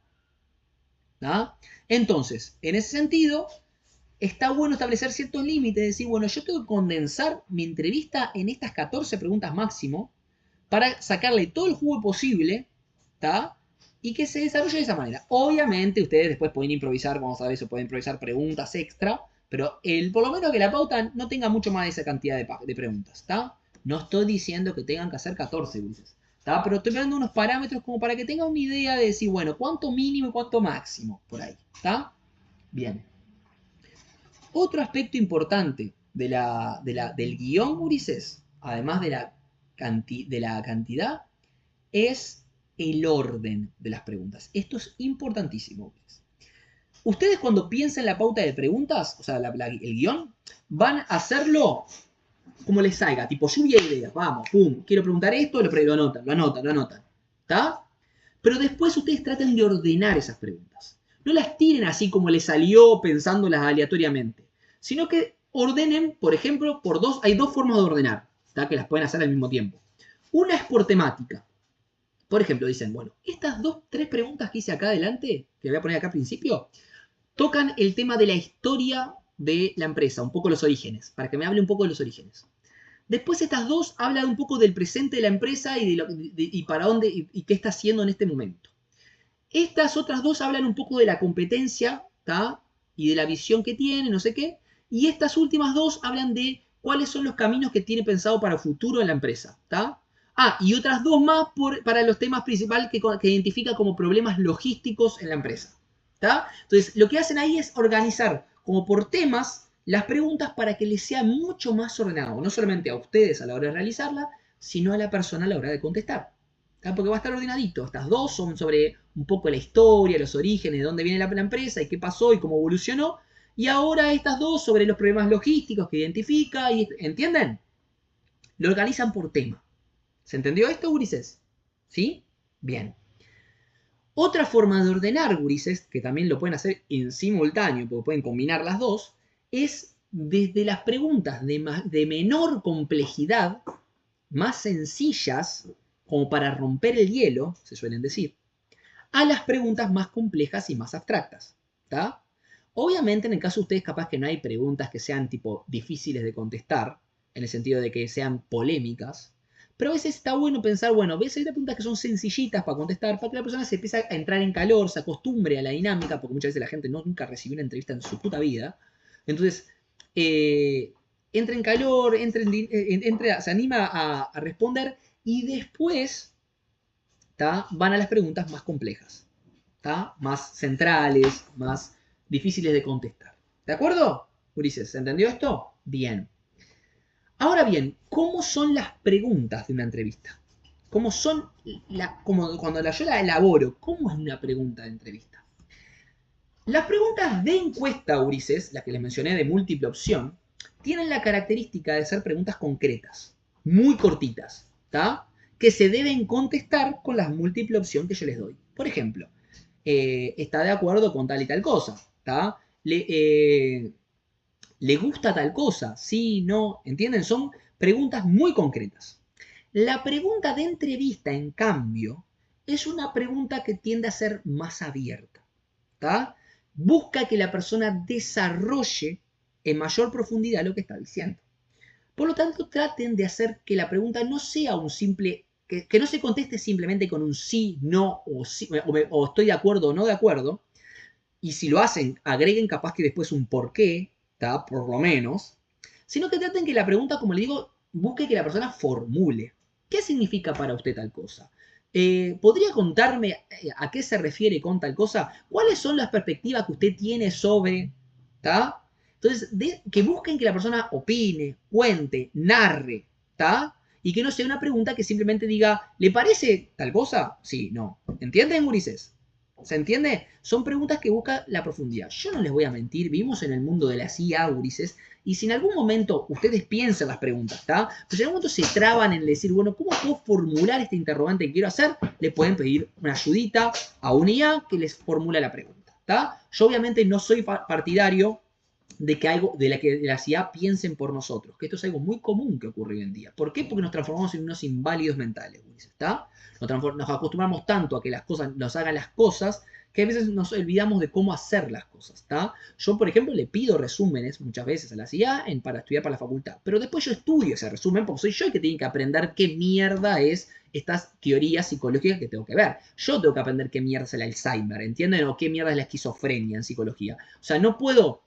¿No? Entonces, en ese sentido, está bueno establecer ciertos límites, decir, bueno, yo tengo que condensar mi entrevista en estas 14 preguntas máximo para sacarle todo el jugo posible, ¿tá? Y que se desarrolle de esa manera. Obviamente, ustedes después pueden improvisar, vamos a ver eso, pueden improvisar preguntas extra, pero por lo menos que la pauta no tenga mucho más de esa cantidad de preguntas, ¿está? No estoy diciendo que tengan que hacer 14 veces. ¿Tá? Pero estoy dando unos parámetros como para que tengan una idea de decir, bueno, cuánto mínimo y cuánto máximo por ahí. ¿Está? Bien. Otro aspecto importante del guión, Ulises, además de la cantidad, es el orden de las preguntas. Esto es importantísimo. Ustedes cuando piensen la pauta de preguntas, o sea, el guión, van a hacerlo como les salga, tipo lluvia de ideas, vamos, pum, quiero preguntar esto, lo anotan, ¿está? Pero después ustedes traten de ordenar esas preguntas. No las tiren así como les salió pensándolas aleatoriamente, sino que ordenen, por ejemplo, hay dos formas de ordenar, ¿tá? Que las pueden hacer al mismo tiempo. Una es por temática. Por ejemplo, dicen, bueno, estas 3 preguntas que hice acá adelante, que voy a poner acá al principio, tocan el tema de la historia de la empresa, un poco los orígenes, para que me hable un poco de los orígenes. Después estas 2 hablan un poco del presente de la empresa y para dónde y qué está haciendo en este momento. Estas otras 2 hablan un poco de la competencia, ¿tá? Y de la visión que tiene, no sé qué. Y estas últimas 2 hablan de cuáles son los caminos que tiene pensado para el futuro de la empresa, ¿tá? Y otras 2 más para los temas principales que identifica como problemas logísticos en la empresa, ¿tá? Entonces, lo que hacen ahí es organizar como por temas las preguntas para que les sea mucho más ordenado, no solamente a ustedes a la hora de realizarla, sino a la persona a la hora de contestar. ¿Tá? Porque va a estar ordenadito. Estas 2 son sobre un poco la historia, los orígenes, de dónde viene la empresa y qué pasó y cómo evolucionó. Y ahora estas 2 sobre los problemas logísticos que identifica. ¿Entienden? Lo organizan por tema. ¿Se entendió esto, gurises? ¿Sí? Bien. Otra forma de ordenar, gurises, que también lo pueden hacer en simultáneo, porque pueden combinar las 2, es desde las preguntas de menor complejidad, más sencillas, como para romper el hielo, se suelen decir, a las preguntas más complejas y más abstractas. ¿Tá? Obviamente, en el caso de ustedes, capaz que no hay preguntas que sean tipo difíciles de contestar, en el sentido de que sean polémicas, pero a veces está bueno pensar, bueno, a veces hay preguntas que son sencillitas para contestar, para que la persona se empiece a entrar en calor, se acostumbre a la dinámica, porque muchas veces la gente nunca recibió una entrevista en su puta vida. Entonces, entra en calor, se anima a responder y después, ¿tá? Van a las preguntas más complejas, ¿tá? Más centrales, más difíciles de contestar. ¿De acuerdo, Ulises? ¿Se entendió esto? Bien. Ahora bien, ¿cómo son las preguntas de una entrevista? ¿Cómo son, cuando yo la elaboro, cómo es una pregunta de entrevista? Las preguntas de encuesta, Ulises, las que les mencioné de múltiple opción, tienen la característica de ser preguntas concretas, muy cortitas, ¿tá? Que se deben contestar con la múltiple opción que yo les doy. Por ejemplo, ¿está de acuerdo con tal y tal cosa? ¿Tá? ¿Le gusta tal cosa? Sí, no, ¿entienden? Son preguntas muy concretas. La pregunta de entrevista, en cambio, es una pregunta que tiende a ser más abierta. ¿Tá? Busca que la persona desarrolle en mayor profundidad lo que está diciendo. Por lo tanto, traten de hacer que la pregunta no sea un simple, que no se conteste simplemente con un sí, no, o, sí, o estoy de acuerdo o no de acuerdo. Y si lo hacen, agreguen capaz que después un por qué, ¿tá? Por lo menos. Sino que traten que la pregunta, como le digo, busque que la persona formule. ¿Qué significa para usted tal cosa? ¿Podría contarme a qué se refiere con tal cosa? ¿Cuáles son las perspectivas que usted tiene sobre, ¿tá? Entonces, que busquen que la persona opine, cuente, narre, ¿tá? Y que no sea una pregunta que simplemente diga, ¿le parece tal cosa? Sí, no. ¿Entienden, gurises? ¿Se entiende? Son preguntas que buscan la profundidad. Yo no les voy a mentir, vivimos en el mundo de las IA, gurises, y si en algún momento ustedes piensan las preguntas, ¿está? Pues en algún momento se traban en decir, bueno, ¿cómo puedo formular este interrogante que quiero hacer? Le pueden pedir una ayudita a un IA que les formula la pregunta, ¿está? Yo obviamente no soy partidario de que las IA piensen por nosotros, que esto es algo muy común que ocurre hoy en día. ¿Por qué? Porque nos transformamos en unos inválidos mentales, ¿está? Nos acostumbramos tanto a que las cosas nos hagan las cosas que a veces nos olvidamos de cómo hacer las cosas, ¿está? Yo, por ejemplo, le pido resúmenes muchas veces a la IA para estudiar para la facultad, pero después yo estudio ese resumen porque soy yo el que tiene que aprender qué mierda es estas teorías psicológicas que tengo que ver. Yo tengo que aprender qué mierda es el Alzheimer, ¿entienden? O qué mierda es la esquizofrenia en psicología. O sea, no puedo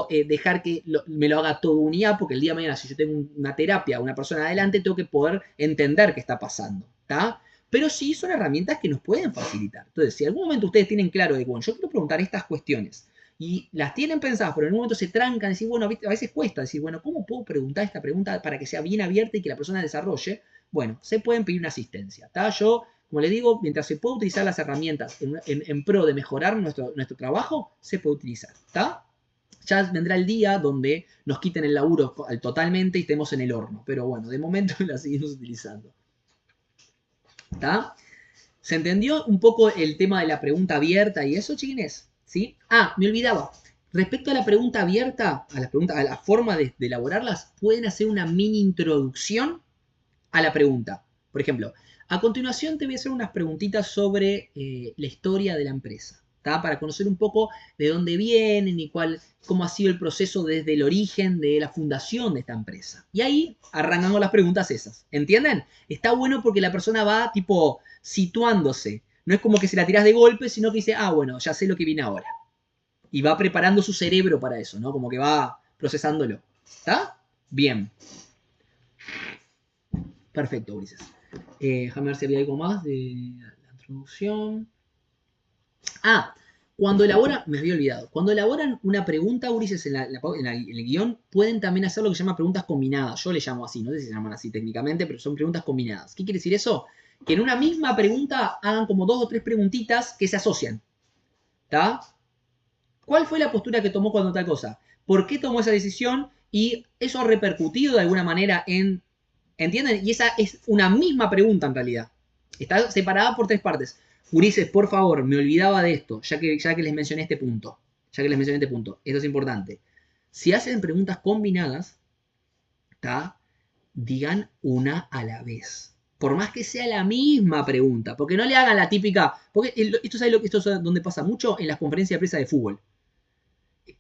dejar que me lo haga todo un IA, porque el día de mañana, si yo tengo una terapia, una persona adelante, tengo que poder entender qué está pasando, ¿está? Pero sí son herramientas que nos pueden facilitar. Entonces, si en algún momento ustedes tienen claro de, bueno, yo quiero preguntar estas cuestiones, y las tienen pensadas, pero en un momento se trancan, y decir, bueno, a veces cuesta decir, bueno, ¿cómo puedo preguntar esta pregunta para que sea bien abierta y que la persona desarrolle? Bueno, se pueden pedir una asistencia, ¿está? Yo, como le digo, mientras se pueda utilizar las herramientas en pro de mejorar nuestro trabajo, se puede utilizar, ¿está? Ya vendrá el día donde nos quiten el laburo totalmente y estemos en el horno. Pero bueno, de momento la seguimos utilizando. ¿Está? ¿Se entendió un poco el tema de la pregunta abierta y eso, chiquines? ¿Sí? Ah, me olvidaba. Respecto a la pregunta abierta, a la forma de elaborarlas, pueden hacer una mini introducción a la pregunta. Por ejemplo, a continuación te voy a hacer unas preguntitas sobre la historia de la empresa. ¿Tá? Para conocer un poco de dónde vienen y cómo ha sido el proceso desde el origen de la fundación de esta empresa. Y ahí arrancamos las preguntas esas. ¿Entienden? Está bueno porque la persona va tipo situándose. No es como que se la tiras de golpe, sino que dice, ah, bueno, ya sé lo que viene ahora. Y va preparando su cerebro para eso, ¿no? Como que va procesándolo. ¿Está? Bien. Perfecto, Ulises. Déjame ver si había algo más de la introducción. Ah, cuando elaboran, me había olvidado, cuando elaboran una pregunta, Ulises, en el guión, pueden también hacer lo que se llama preguntas combinadas. Yo le llamo así, no sé si se llaman así técnicamente, pero son preguntas combinadas. ¿Qué quiere decir eso? Que en una misma pregunta hagan como 2 o 3 preguntitas que se asocian. ¿Está? ¿Cuál fue la postura que tomó cuando tal cosa? ¿Por qué tomó esa decisión? Y eso ha repercutido de alguna manera en... ¿Entienden? Y esa es una misma pregunta en realidad. Está separada por 3 partes. Ulises, por favor, me olvidaba de esto, ya que les mencioné este punto. Esto es importante. Si hacen preguntas combinadas, digan una a la vez. Por más que sea la misma pregunta. Porque no le hagan la típica... Porque esto es donde pasa mucho en las conferencias de prensa de fútbol.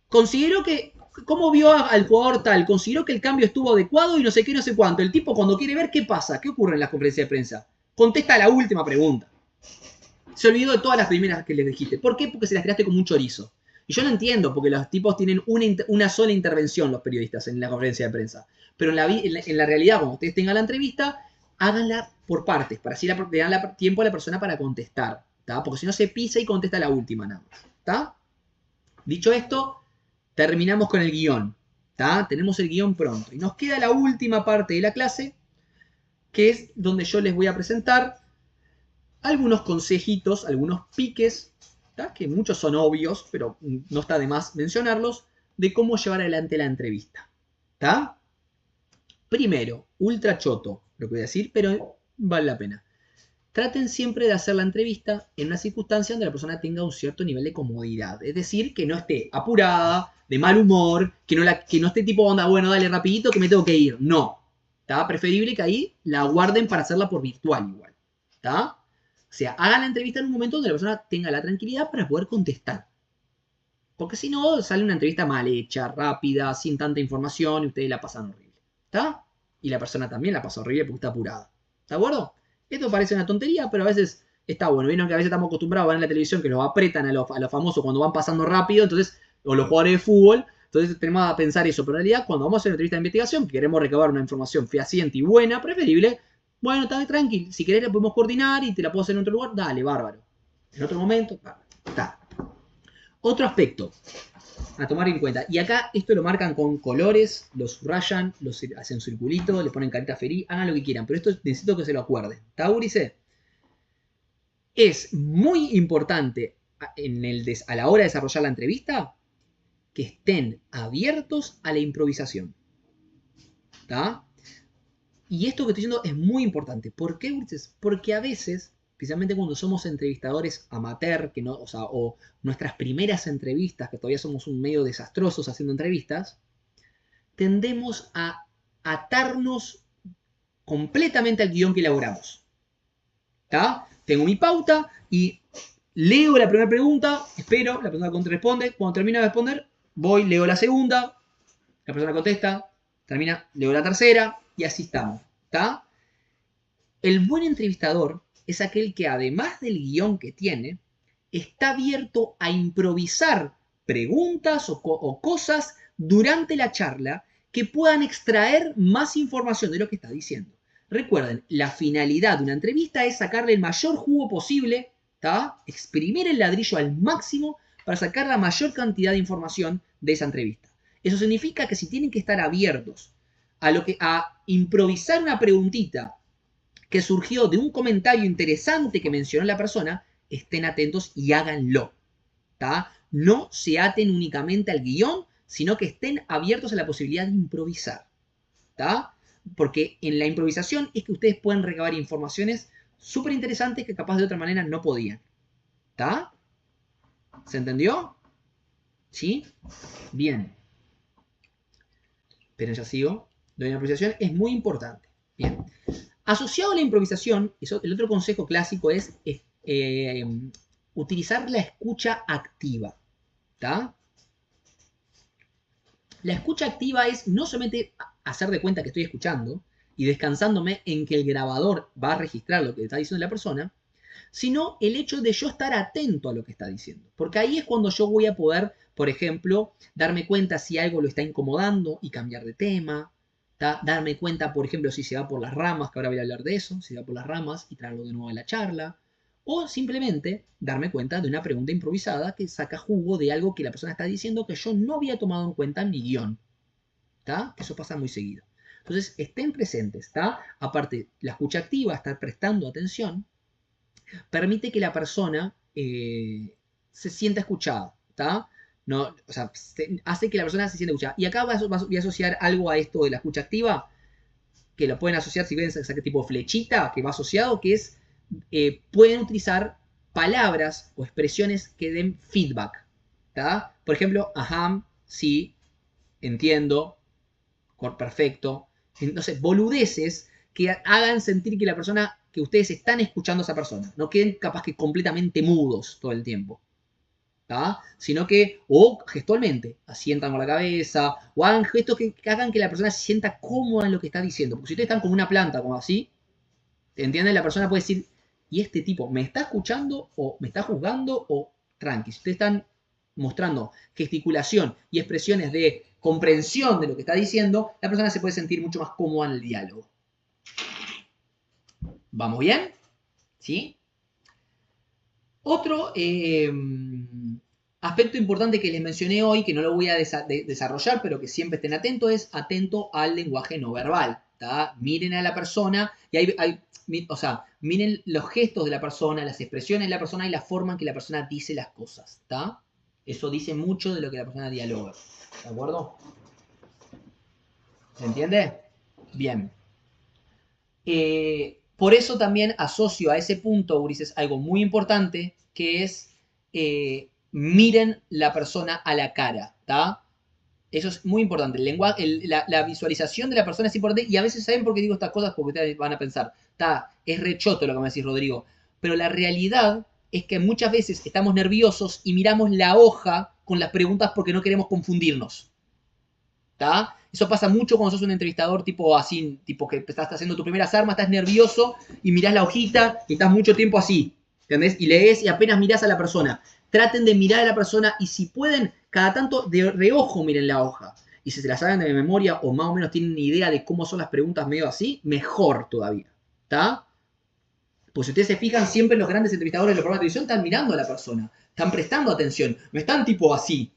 Considero que... ¿Cómo vio al jugador tal? Consideró que el cambio estuvo adecuado y no sé qué, no sé cuánto. El tipo cuando quiere ver qué pasa, qué ocurre en las conferencias de prensa, contesta la última pregunta. Se olvidó de todas las primeras que les dijiste. ¿Por qué? Porque se las creaste como un chorizo. Y yo no entiendo, porque los tipos tienen una sola intervención, los periodistas, en la conferencia de prensa. Pero en la realidad, cuando ustedes tengan la entrevista, háganla por partes, para así le dan tiempo a la persona para contestar. ¿Tá? Porque si no se pisa y contesta la última nada más. ¿Tá? Dicho esto, terminamos con el guión. ¿Tá? Tenemos el guión pronto. Y nos queda la última parte de la clase, que es donde yo les voy a presentar algunos consejitos, algunos piques, ¿tá? Que muchos son obvios, pero no está de más mencionarlos, de cómo llevar adelante la entrevista. ¿Tá? Primero, ultra choto, lo que voy a decir, pero vale la pena. Traten siempre de hacer la entrevista en una circunstancia donde la persona tenga un cierto nivel de comodidad. Es decir, que no esté apurada, de mal humor, que no esté tipo onda, bueno, dale rapidito que me tengo que ir. No. ¿Tá? Preferible que ahí la guarden para hacerla por virtual igual. ¿Tá? sea, hagan la entrevista en un momento donde la persona tenga la tranquilidad para poder contestar. Porque si no, sale una entrevista mal hecha, rápida, sin tanta información y ustedes la pasan horrible. ¿Está? Y la persona también la pasa horrible porque está apurada. ¿De acuerdo? Esto parece una tontería, pero a veces está bueno. Vieron que a veces estamos acostumbrados a ver en la televisión que los apretan a los famosos cuando van pasando rápido, entonces, o los jugadores de fútbol. Entonces tenemos que pensar eso. Pero en realidad, cuando vamos a hacer una entrevista de investigación, que queremos recabar una información fehaciente y buena, preferible, bueno, está tranquilo. Si querés la podemos coordinar y te la puedo hacer en otro lugar, dale, bárbaro. En otro momento, bárbaro. Está. Otro aspecto a tomar en cuenta. Y acá esto lo marcan con colores, lo subrayan, lo hacen circulito, le ponen carita feliz, hagan lo que quieran. Pero esto necesito que se lo acuerden. ¿Está, Urice? Es muy importante a la hora de desarrollar la entrevista que estén abiertos a la improvisación. ¿Está? Y esto que estoy diciendo es muy importante. ¿Por qué, Urice? Porque a veces, especialmente cuando somos entrevistadores amateur, que no, o nuestras primeras entrevistas, que todavía somos un medio desastrosos haciendo entrevistas, tendemos a atarnos completamente al guión que elaboramos. ¿Está? Tengo mi pauta y leo la primera pregunta, espero, la persona responde, cuando termina de responder, voy, leo la segunda, la persona contesta, termina, leo la tercera y así estamos. ¿Está? El buen entrevistador es aquel que además del guión que tiene, está abierto a improvisar preguntas o cosas durante la charla que puedan extraer más información de lo que está diciendo. Recuerden, la finalidad de una entrevista es sacarle el mayor jugo posible, ¿tá? Exprimir el ladrillo al máximo para sacar la mayor cantidad de información de esa entrevista. Eso significa que si tienen que estar abiertos a improvisar una preguntita que surgió de un comentario interesante que mencionó la persona, estén atentos y háganlo. ¿Tá? No se aten únicamente al guión, sino que estén abiertos a la posibilidad de improvisar. ¿Tá? Porque en la improvisación es que ustedes pueden recabar informaciones súper interesantes que capaz de otra manera no podían. ¿Tá? ¿Se entendió? ¿Sí? Bien. Pero ya sigo. La improvisación es muy importante. Bien. Asociado a la improvisación, el otro consejo clásico es utilizar la escucha activa. ¿Tá? La escucha activa es no solamente hacer de cuenta que estoy escuchando y descansándome en que el grabador va a registrar lo que está diciendo la persona, sino el hecho de yo estar atento a lo que está diciendo. Porque ahí es cuando yo voy a poder, por ejemplo, darme cuenta si algo lo está incomodando y cambiar de tema. ¿Tá? Darme cuenta, por ejemplo, si se va por las ramas, que ahora voy a hablar de eso, si va por las ramas y traerlo de nuevo a la charla. O simplemente darme cuenta de una pregunta improvisada que saca jugo de algo que la persona está diciendo que yo no había tomado en cuenta en mi guión. ¿Tá? Eso pasa muy seguido. Entonces, estén presentes. ¿Tá? Aparte, la escucha activa, estar prestando atención, permite que la persona se sienta escuchada. ¿Tá? No, o sea, hace que la persona se sienta escuchada. Y acá voy a asociar algo a esto de la escucha activa, que lo pueden asociar, si ven ese tipo flechita que va asociado, que es, pueden utilizar palabras o expresiones que den feedback. ¿Tá? Por ejemplo, ajá, sí, entiendo, perfecto. Entonces, boludeces que hagan sentir que la persona, que ustedes están escuchando a esa persona. No queden capaz que completamente mudos todo el tiempo. ¿Tá? Sino que, o gestualmente, asientan con la cabeza, o hagan gestos que hagan que la persona se sienta cómoda en lo que está diciendo. Porque si ustedes están como una planta, como así, ¿entienden? La persona puede decir, ¿y este tipo me está escuchando o me está juzgando o tranqui? Si ustedes están mostrando gesticulación y expresiones de comprensión de lo que está diciendo, la persona se puede sentir mucho más cómoda en el diálogo. ¿Vamos bien? ¿Sí? Otro aspecto importante que les mencioné hoy, que no lo voy a desarrollar, pero que siempre estén atentos, es atento al lenguaje no verbal. ¿Tá? Miren a la persona y miren los gestos de la persona, las expresiones de la persona y la forma en que la persona dice las cosas. ¿Tá? Eso dice mucho de lo que la persona dialoga. ¿De acuerdo? ¿Se entiende? Bien. Por eso también asocio a ese punto, Ulises, algo muy importante, que es miren la persona a la cara, ¿tá? Eso es muy importante. El lenguaje, la visualización de la persona es importante y a veces saben por qué digo estas cosas porque ustedes van a pensar, es rechoto lo que me decís, Rodrigo. Pero la realidad es que muchas veces estamos nerviosos y miramos la hoja con las preguntas porque no queremos confundirnos. ¿Tá? Eso pasa mucho cuando sos un entrevistador tipo así, tipo que estás haciendo tu primeras armas, estás nervioso y mirás la hojita y estás mucho tiempo así, ¿entendés? Y lees y apenas mirás a la persona. Traten de mirar a la persona y si pueden, cada tanto de reojo miren la hoja. Y si se la saben de memoria o más o menos tienen idea de cómo son las preguntas medio así, mejor todavía. ¿Está? Pues si ustedes se fijan, siempre los grandes entrevistadores de los programas de televisión están mirando a la persona, están prestando atención, no están tipo así.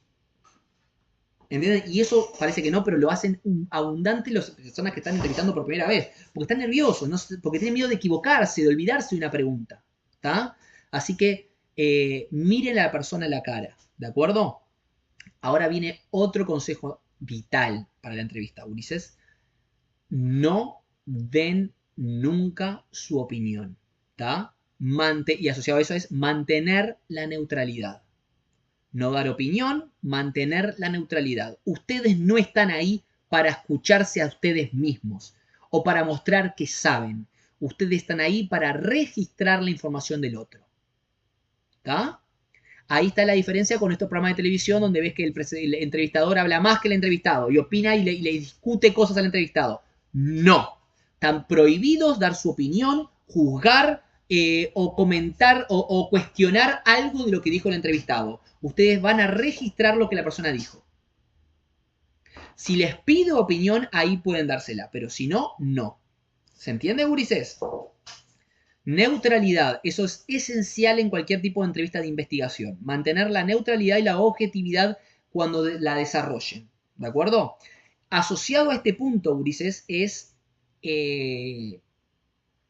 ¿Entienden? Y eso parece que no, pero lo hacen abundante las personas que están entrevistando por primera vez. Porque están nerviosos, ¿no? Porque tienen miedo de equivocarse, de olvidarse de una pregunta. ¿Está? Así que miren a la persona a la cara. ¿De acuerdo? Ahora viene otro consejo vital para la entrevista, Ulises. No den nunca su opinión. ¿Está? Y asociado a eso es mantener la neutralidad. No dar opinión, mantener la neutralidad. Ustedes no están ahí para escucharse a ustedes mismos o para mostrar que saben. Ustedes están ahí para registrar la información del otro. ¿Está? Ahí está la diferencia con estos programas de televisión donde ves que el entrevistador habla más que el entrevistado y opina y le discute cosas al entrevistado. No. Están prohibidos dar su opinión, juzgar o comentar o cuestionar algo de lo que dijo el entrevistado. Ustedes van a registrar lo que la persona dijo. Si les pido opinión, ahí pueden dársela, pero si no, no. ¿Se entiende, gurises? Neutralidad, eso es esencial en cualquier tipo de entrevista de investigación. Mantener la neutralidad y la objetividad cuando la desarrollen. ¿De acuerdo? Asociado a este punto, gurises, es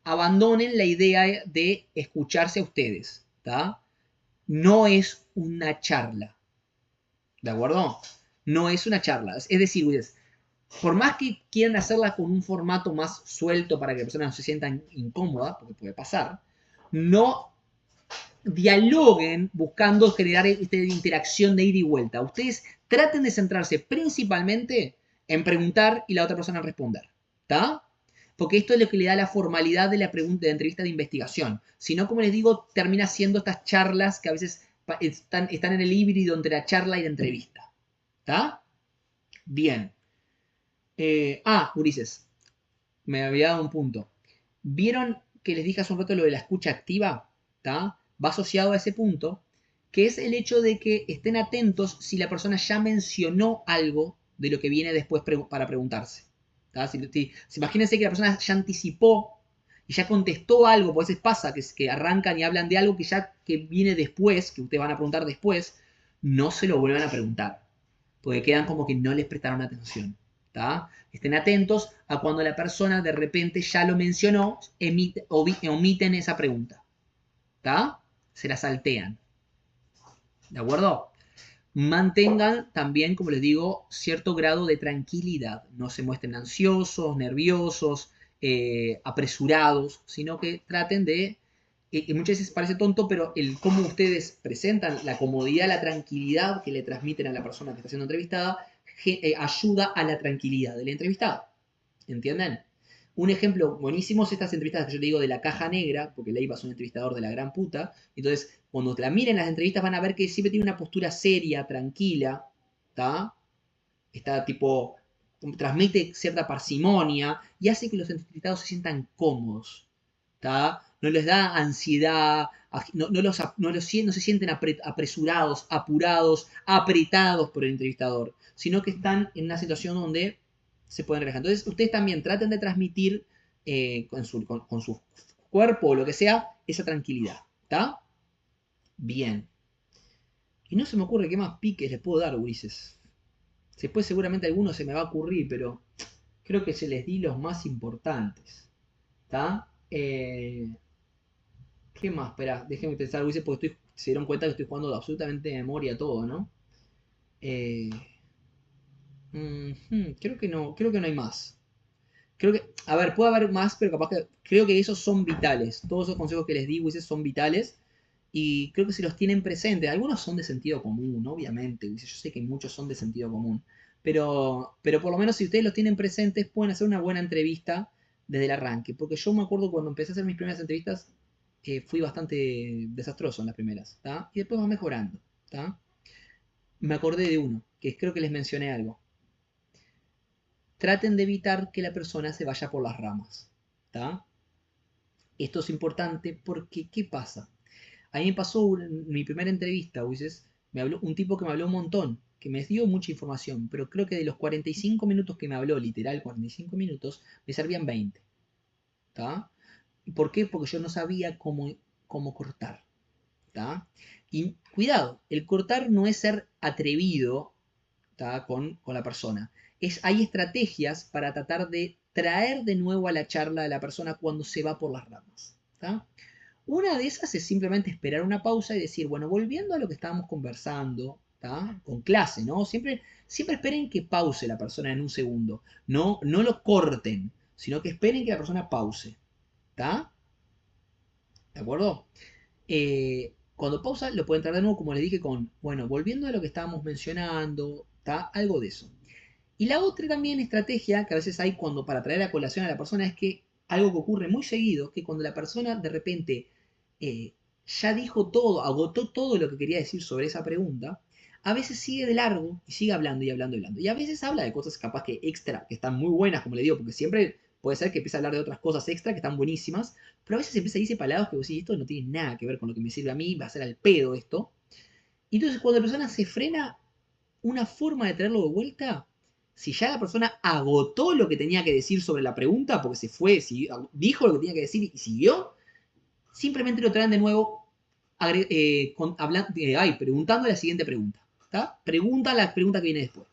abandonen la idea de escucharse a ustedes. ¿Tá? No es una charla. ¿De acuerdo? No es una charla. Es decir, gurises, por más que quieran hacerla con un formato más suelto para que la persona no se sienta incómoda, porque puede pasar, no dialoguen buscando generar esta interacción de ida y vuelta. Ustedes traten de centrarse principalmente en preguntar y la otra persona responder. ¿Está? Porque esto es lo que le da la formalidad de la pregunta de entrevista de investigación. Si no, como les digo, termina siendo estas charlas que a veces están en el híbrido entre la charla y la entrevista. ¿Está? Bien. Ulises, me había dado un punto. ¿Vieron que les dije hace un rato lo de la escucha activa? ¿Tá? Va asociado a ese punto, que es el hecho de que estén atentos si la persona ya mencionó algo de lo que viene después para preguntarse. ¿Tá? Imagínense que la persona ya anticipó y ya contestó algo, porque a veces pasa que arrancan y hablan de algo que viene después, que ustedes van a preguntar después, no se lo vuelvan a preguntar, porque quedan como que no les prestaron atención. ¿Tá? Estén atentos a cuando la persona de repente ya lo mencionó, omiten esa pregunta. ¿Tá? Se la saltean. ¿De acuerdo? Mantengan también, como les digo, cierto grado de tranquilidad. No se muestren ansiosos, nerviosos, apresurados, sino que traten de... muchas veces parece tonto, pero el cómo ustedes presentan la comodidad, la tranquilidad que le transmiten a la persona que está siendo entrevistada, ayuda a la tranquilidad del entrevistado. ¿Entienden? Un ejemplo buenísimo es estas entrevistas que yo te digo de la caja negra, porque Leiva es un entrevistador de la gran puta. Entonces, cuando te la miren las entrevistas van a ver que siempre tiene una postura seria, tranquila, ¿está? Está tipo, transmite cierta parsimonia y hace que los entrevistados se sientan cómodos, ¿está? No les da ansiedad, no se sienten apresurados, apurados, apretados por el entrevistador, sino que están en una situación donde se pueden relajar. Entonces, ustedes también traten de transmitir con su cuerpo o lo que sea, esa tranquilidad. ¿Está? Bien. Y no se me ocurre qué más piques les puedo dar, Ulises. Después seguramente alguno se me va a ocurrir, pero creo que se les di los más importantes. ¿Está? ¿Qué más? Espera, déjenme pensar, Ulises, porque se dieron cuenta que estoy jugando absolutamente de memoria todo, ¿no? Creo que no hay más. Creo que, a ver, puede haber más, pero capaz que creo que esos son vitales. Todos esos consejos que les di, Ulises, son vitales. Y creo que si los tienen presentes, algunos son de sentido común, obviamente, Ulises, yo sé que muchos son de sentido común. Pero por lo menos si ustedes los tienen presentes, pueden hacer una buena entrevista desde el arranque. Porque yo me acuerdo cuando empecé a hacer mis primeras entrevistas, fui bastante desastroso en las primeras, ¿tá? Y después va mejorando, ¿tá? Me acordé de uno, que creo que les mencioné algo. Traten de evitar que la persona se vaya por las ramas, ¿tá? Esto es importante porque, ¿qué pasa? A mí me pasó en mi primera entrevista, Ulises, me habló un tipo que me habló un montón, que me dio mucha información, pero creo que de los 45 minutos que me habló, literal 45 minutos, me servían 20, ¿tá? ¿Por qué? Porque yo no sabía cómo cortar, ¿tá? Y cuidado, el cortar no es ser atrevido, ¿tá? Con la persona. Hay estrategias para tratar de traer de nuevo a la charla a la persona cuando se va por las ramas, ¿tá? Una de esas es simplemente esperar una pausa y decir, bueno, volviendo a lo que estábamos conversando, ¿tá? Con clase, ¿no? Siempre esperen que pause la persona en un segundo. No lo corten, sino que esperen que la persona pause, ¿tá? ¿De acuerdo? Cuando pausa lo pueden traer de nuevo, como les dije, con, bueno, volviendo a lo que estábamos mencionando, ¿tá? Algo de eso. Y la otra también estrategia que a veces hay cuando para traer a colación a la persona es que algo que ocurre muy seguido, que cuando la persona de repente ya dijo todo, agotó todo lo que quería decir sobre esa pregunta, a veces sigue de largo y sigue hablando y hablando y hablando. Y a veces habla de cosas capaz que extra, que están muy buenas, como le digo, porque siempre puede ser que empiece a hablar de otras cosas extra que están buenísimas, pero a veces empieza a irse palabras que vos decís, esto no tiene nada que ver con lo que me sirve a mí, va a ser al pedo esto. Y entonces cuando la persona se frena, una forma de traerlo de vuelta, si ya la persona agotó lo que tenía que decir sobre la pregunta, porque se fue, dijo lo que tenía que decir y siguió, simplemente lo traen de nuevo preguntando la siguiente pregunta. ¿Tá? Pregunta la pregunta que viene después.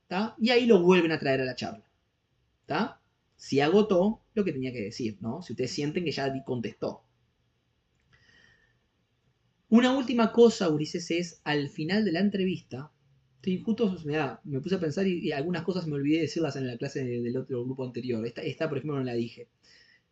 ¿Tá? Y ahí lo vuelven a traer a la charla. ¿Tá? Si agotó lo que tenía que decir, ¿no? Si ustedes sienten que ya contestó. Una última cosa, Ulises, es al final de la entrevista. Justo me puse a pensar y algunas cosas me olvidé de decirlas en la clase del otro grupo anterior. Esta, por ejemplo, no la dije.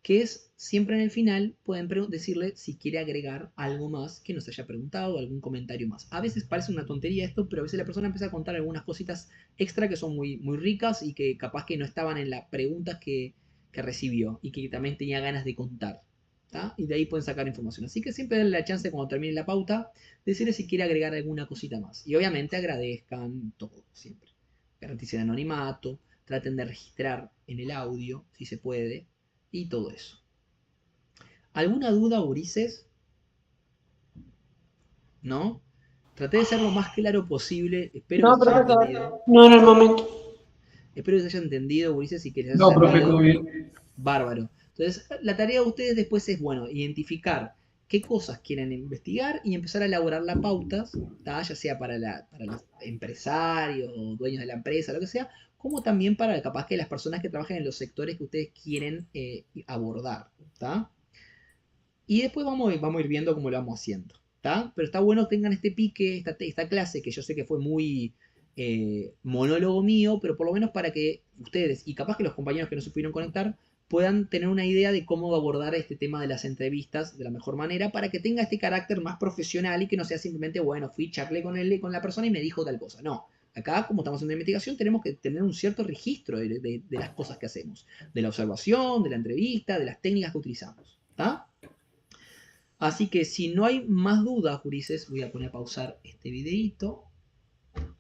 Que es, siempre en el final pueden decirle si quiere agregar algo más que nos haya preguntado, algún comentario más. A veces parece una tontería esto, pero a veces la persona empieza a contar algunas cositas extra que son muy, muy ricas y que capaz que no estaban en las preguntas que recibió y que también tenía ganas de contar. ¿Tá? Y de ahí pueden sacar información. Así que siempre denle la chance cuando termine la pauta, decirle si quiere agregar alguna cosita más. Y obviamente agradezcan todo, siempre. Garanticen anonimato, traten de registrar en el audio, si se puede, y todo eso. ¿Alguna duda, Ulises? ¿No? Traté de ser lo más claro posible. Espero No, que se haya profesor, entendido. no en el momento. Espero que se haya entendido, Ulises, y que les haya No, profe, servido. todo bien. Bárbaro. Entonces, la tarea de ustedes después es, bueno, identificar qué cosas quieren investigar y empezar a elaborar las pautas, ¿tá? Ya sea para los empresarios o dueños de la empresa, lo que sea, como también para capaz que las personas que trabajan en los sectores que ustedes quieren abordar, ¿tá? Y después vamos a ir viendo cómo lo vamos haciendo, ¿tá? Pero está bueno que tengan este pique, esta clase, que yo sé que fue muy monólogo mío, pero por lo menos para que ustedes, y capaz que los compañeros que no se pudieron conectar, puedan tener una idea de cómo abordar este tema de las entrevistas de la mejor manera para que tenga este carácter más profesional y que no sea simplemente, bueno, charlé con la persona y me dijo tal cosa. No, acá como estamos en una investigación tenemos que tener un cierto registro de las cosas que hacemos, de la observación, de la entrevista, de las técnicas que utilizamos. ¿Tá? Así que si no hay más dudas, Ulises, voy a poner a pausar este videito.